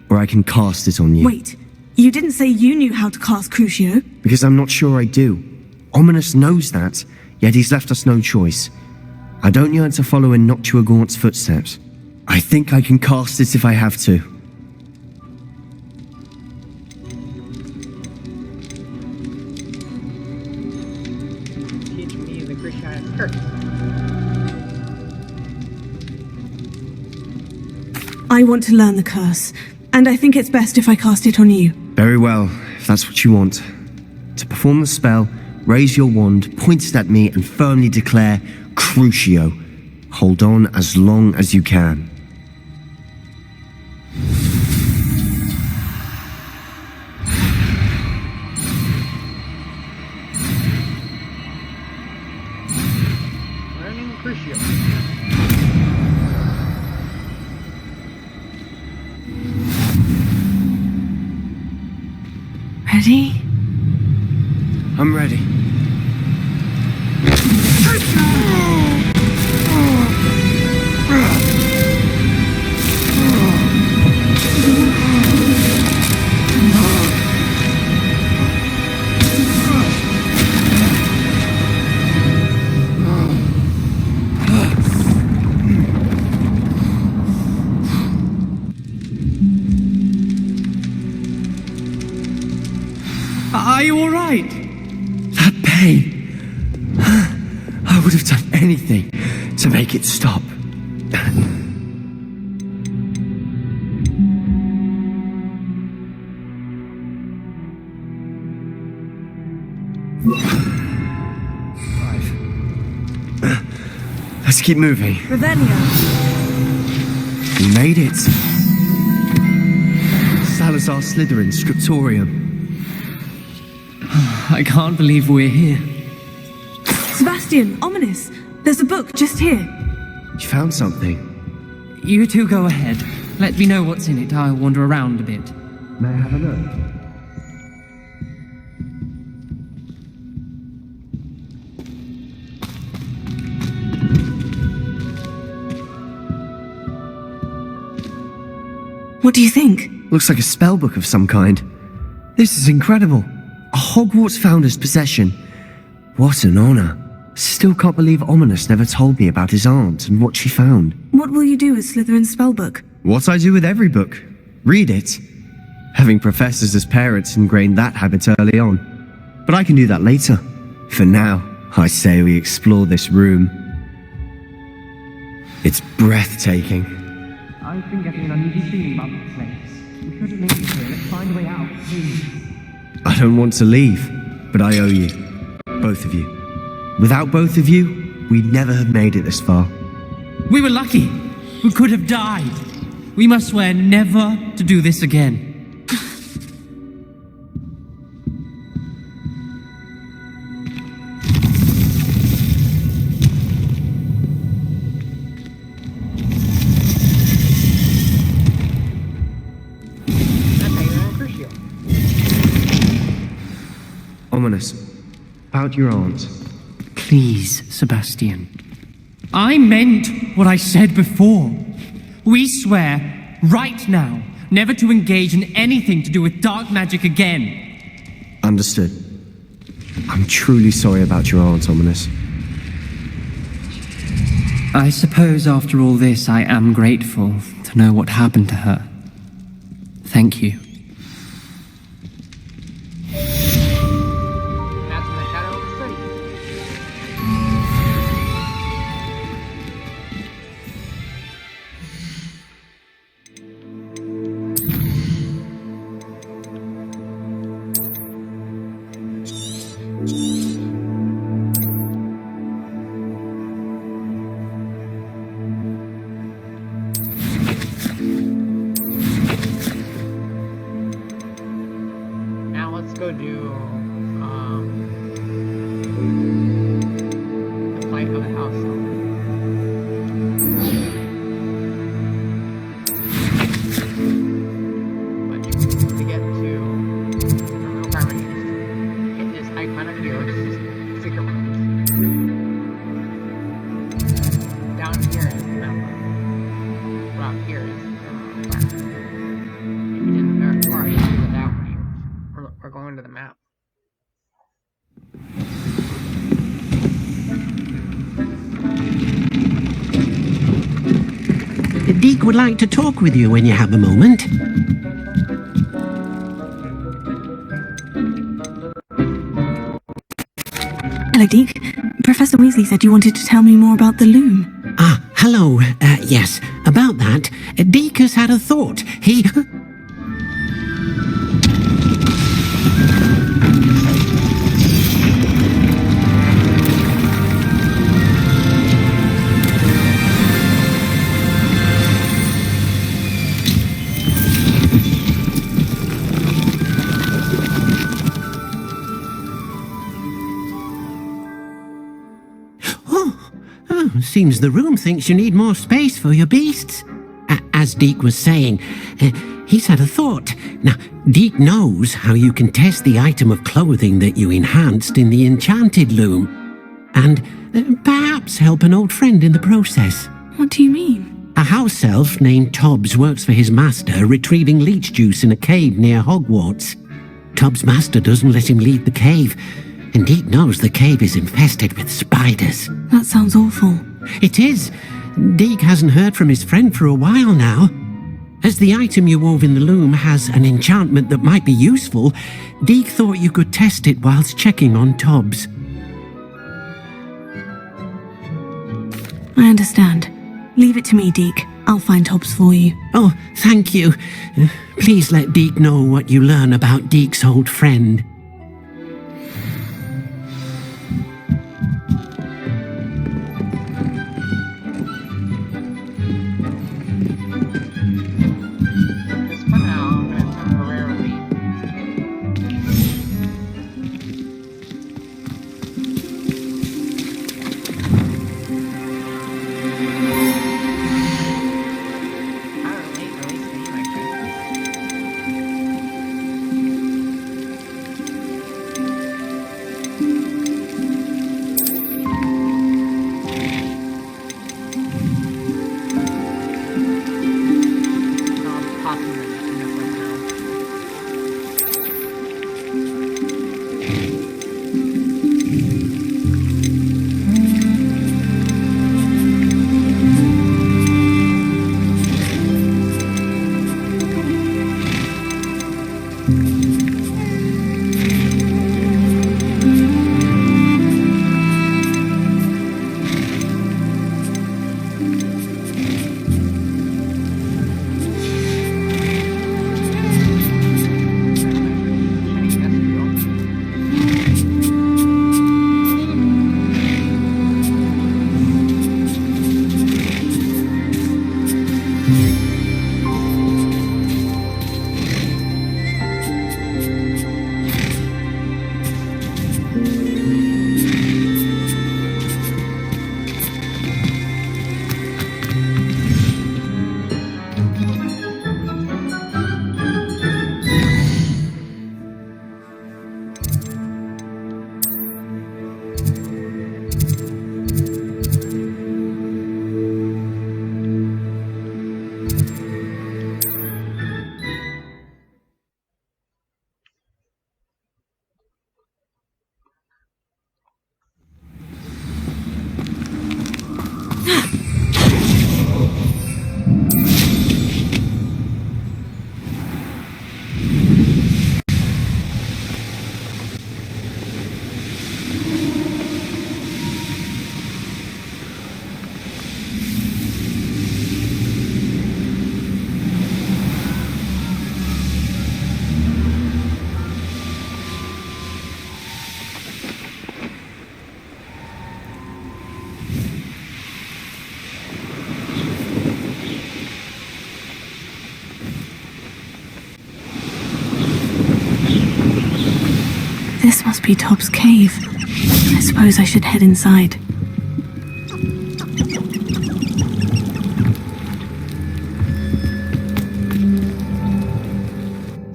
or I can cast it on you. Wait, you didn't say you knew how to cast Crucio? Because I'm not sure I do. Ominous knows that, yet he's left us no choice. I don't yearn to follow in Noctua Gaunt's footsteps. I think I can cast it if I have to. Teach me the Cruciatus curse. I want to learn the curse, and I think it's best if I cast it on you. Very well, if that's what you want. To perform the spell, raise your wand, point it at me, and firmly declare Crucio. Hold on as long as you can. Learning Crucio. Ready? I'm ready. right! That pain. I would have done anything to make it stop. Let's keep moving. Revelio. We made it. Salazar Slytherin Scriptorium. I can't believe we're here. Sebastian, ominous. There's a book just here. You found something. You two go ahead. Let me know what's in it. I'll wander around a bit. May I have a look? What do you think? Looks like a spellbook of some kind. This is incredible. A Hogwarts founder's possession. What an honor. Still can't believe Ominous never told me about his aunt and what she found. What will you do with Slytherin's spellbook? What I do with every book. Read it. Having professors as parents ingrained that habit early on. But I can do that later. For now, I say we explore this room. It's breathtaking. I've been getting an uneasy feeling about this place. We couldn't leave it here. Let's find a way out, please. I don't want to leave, but I owe you. Both of you. Without both of you, we'd never have made it this far. We were lucky. We could have died. We must swear never to do this again. Ominous. About your aunt. Please, Sebastian. I meant what I said before. We swear, right now, never to engage in anything to do with dark magic again. Understood. I'm truly sorry about your aunt, Ominous. I suppose after all this, I am grateful to know what happened to her. Thank you. Now let's go do the fight of the house. But to get to the requirement is hit this icon over here, which is secret rooms. Down here is the map. Well, up here is the requirement. If you didn't already do that one, we're going to the map. Deke would like to talk with you when you have a moment. Hello, Deke. Professor Weasley said you wanted to tell me more about the loom. Ah, hello. Yes, about that. Deke has had a thought. He... Seems the room thinks you need more space for your beasts. As Deke was saying, he's had a thought. Now, Deke knows how you can test the item of clothing that you enhanced in the enchanted loom. And perhaps help an old friend in the process. What do you mean? A house elf named Tobbs works for his master retrieving leech juice in a cave near Hogwarts. Tobbs' master doesn't let him leave the cave, and Deke knows the cave is infested with spiders. That sounds awful. It is. Deke hasn't heard from his friend for a while now. As the item you wove in the loom has an enchantment that might be useful, Deke thought you could test it whilst checking on Tobbs. I understand. Leave it to me, Deke. I'll find Tobbs for you. Oh, thank you. Please let Deke know what you learn about Deke's old friend. For now, I'm going to temporarily This must be Tobbs' cave. I suppose I should head inside.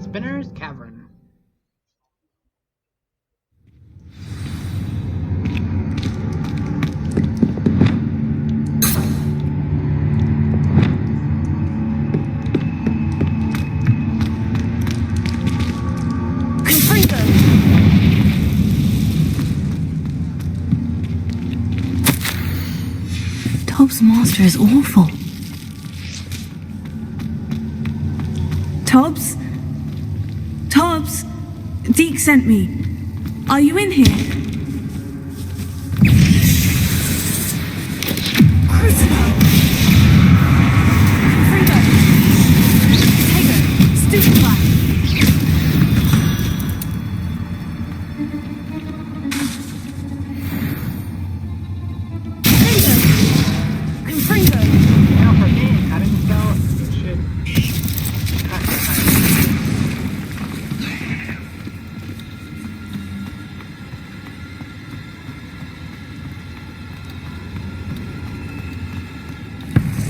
Spinner's Cavern. Tobbs' master is awful. Tobbs? Tobbs? Deke sent me. Are you in here? Crucio! Fredo! Tego! Stupefy!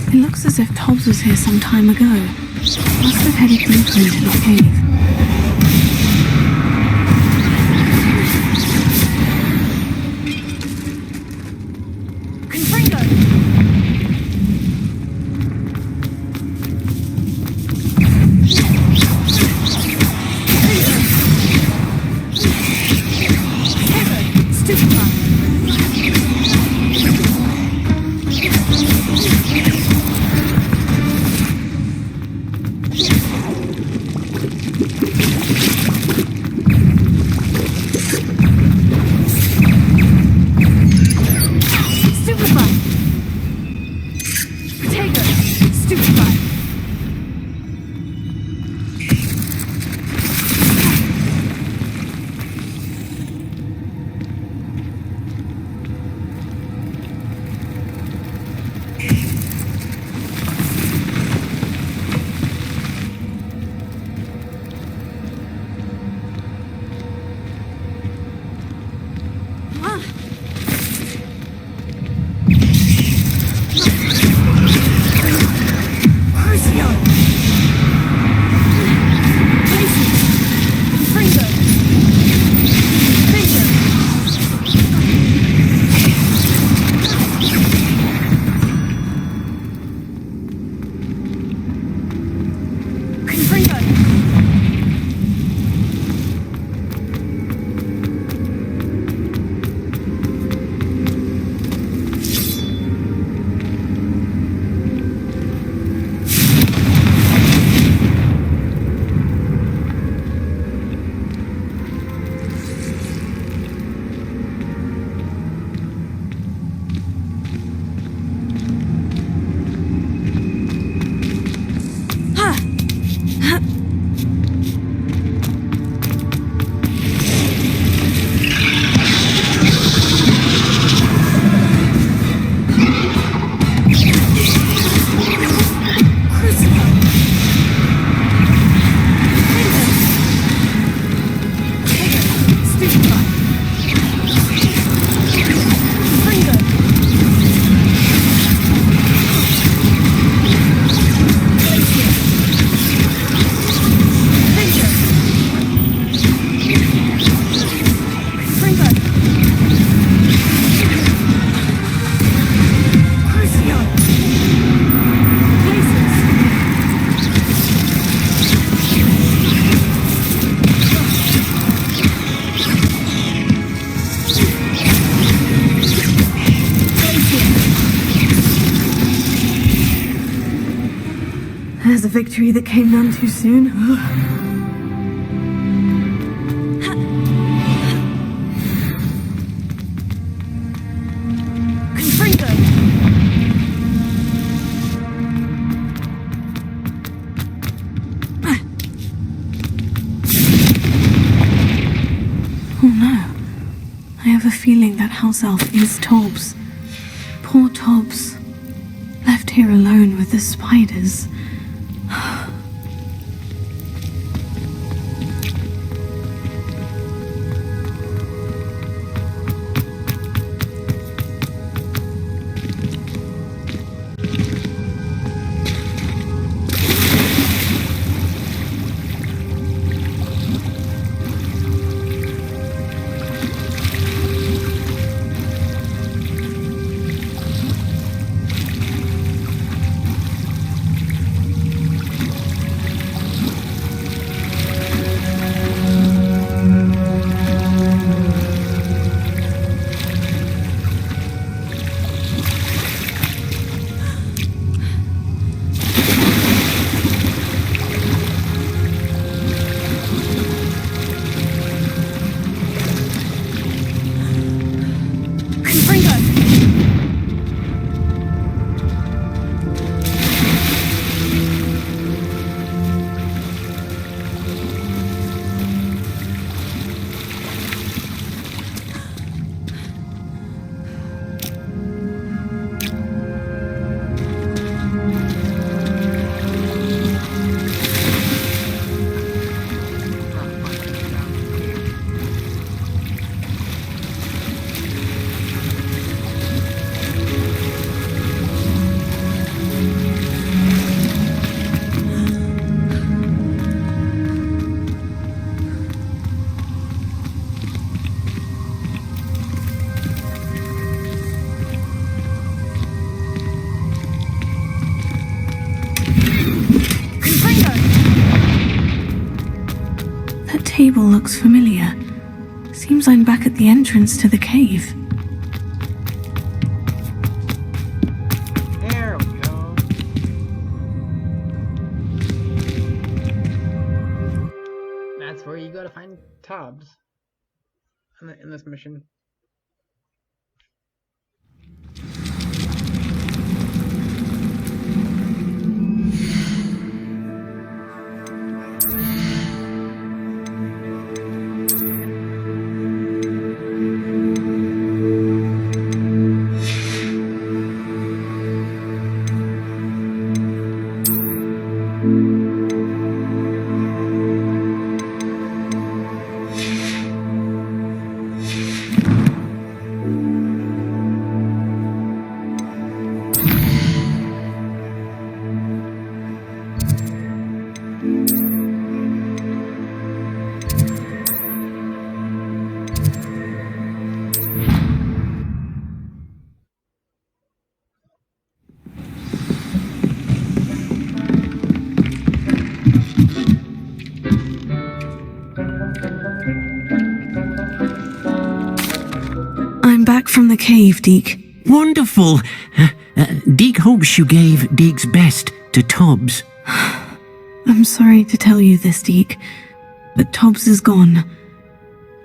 It looks as if Tobbs was here some time ago. Must have headed deeper into the cave. was a victory that came none too soon. Oh no. I have a feeling that house elf is Tobbs. Poor Tobbs. Left here alone with the spiders. Table looks familiar. Seems I'm back at the entrance to the cave. There we go. That's where you go to find Tobbs in this mission. I'm back from the cave, Deke. Wonderful. Deke hopes you gave Deke's best to Tobbs. I'm sorry to tell you this, Deke, but Tobbs is gone.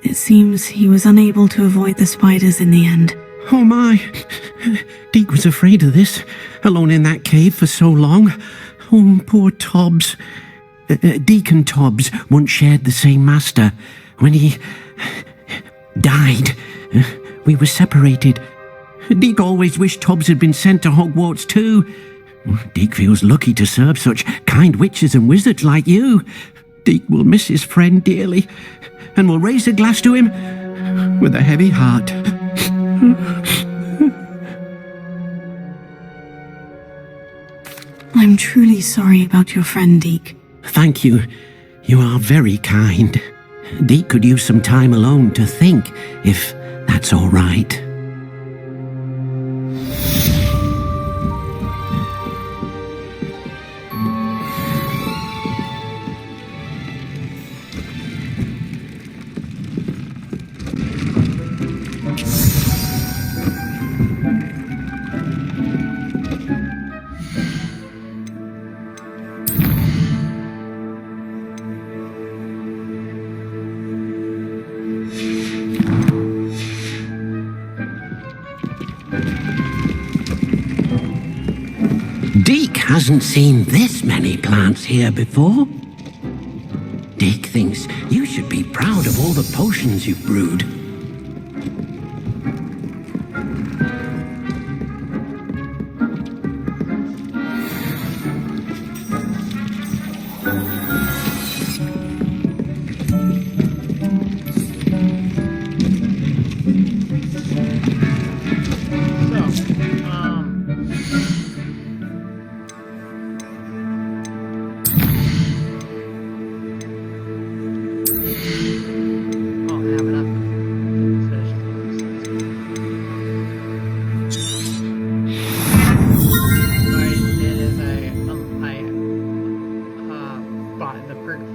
It seems he was unable to avoid the spiders in the end. Oh my. Deke was afraid of this, alone in that cave for so long. Oh, poor Tobbs. Deke and Tobbs once shared the same master. When he died, we were separated. Deke always wished Tobbs had been sent to Hogwarts too. Deke feels lucky to serve such kind witches and wizards like you. Deke will miss his friend dearly, and will raise a glass to him with a heavy heart. I'm truly sorry about your friend, Deke. Thank you. You are very kind. Deke could use some time alone to think, if that's all right. Deke hasn't seen this many plants here before. Deke thinks you should be proud of all the potions you've brewed.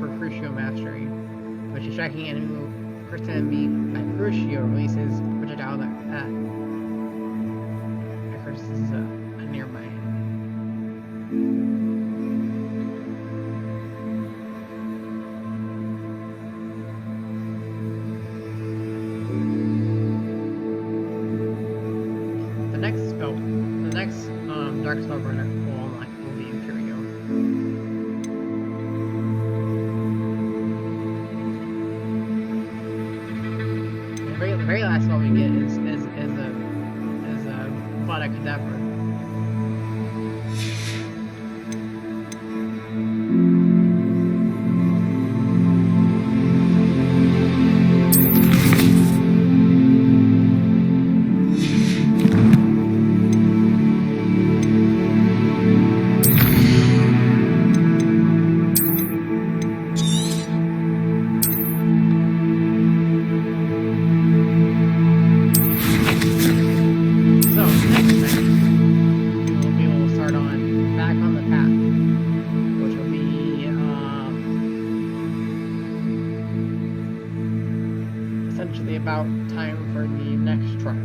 For crucio mastery, which is striking enemy first enemy by crucio releases projectile that of course this is a nearby. The next dark spell burner will unlock will be Imperio. The very last one we get is a Vada Kedavra. About time for the next trial.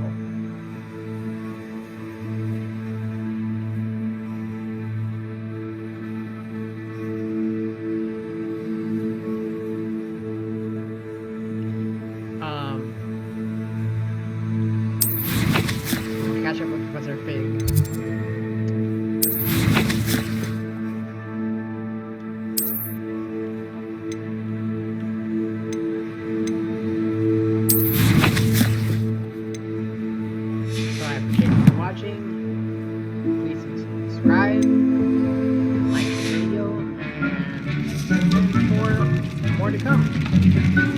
We'll catch up with Professor Fig. Subscribe, like the video, and more to come.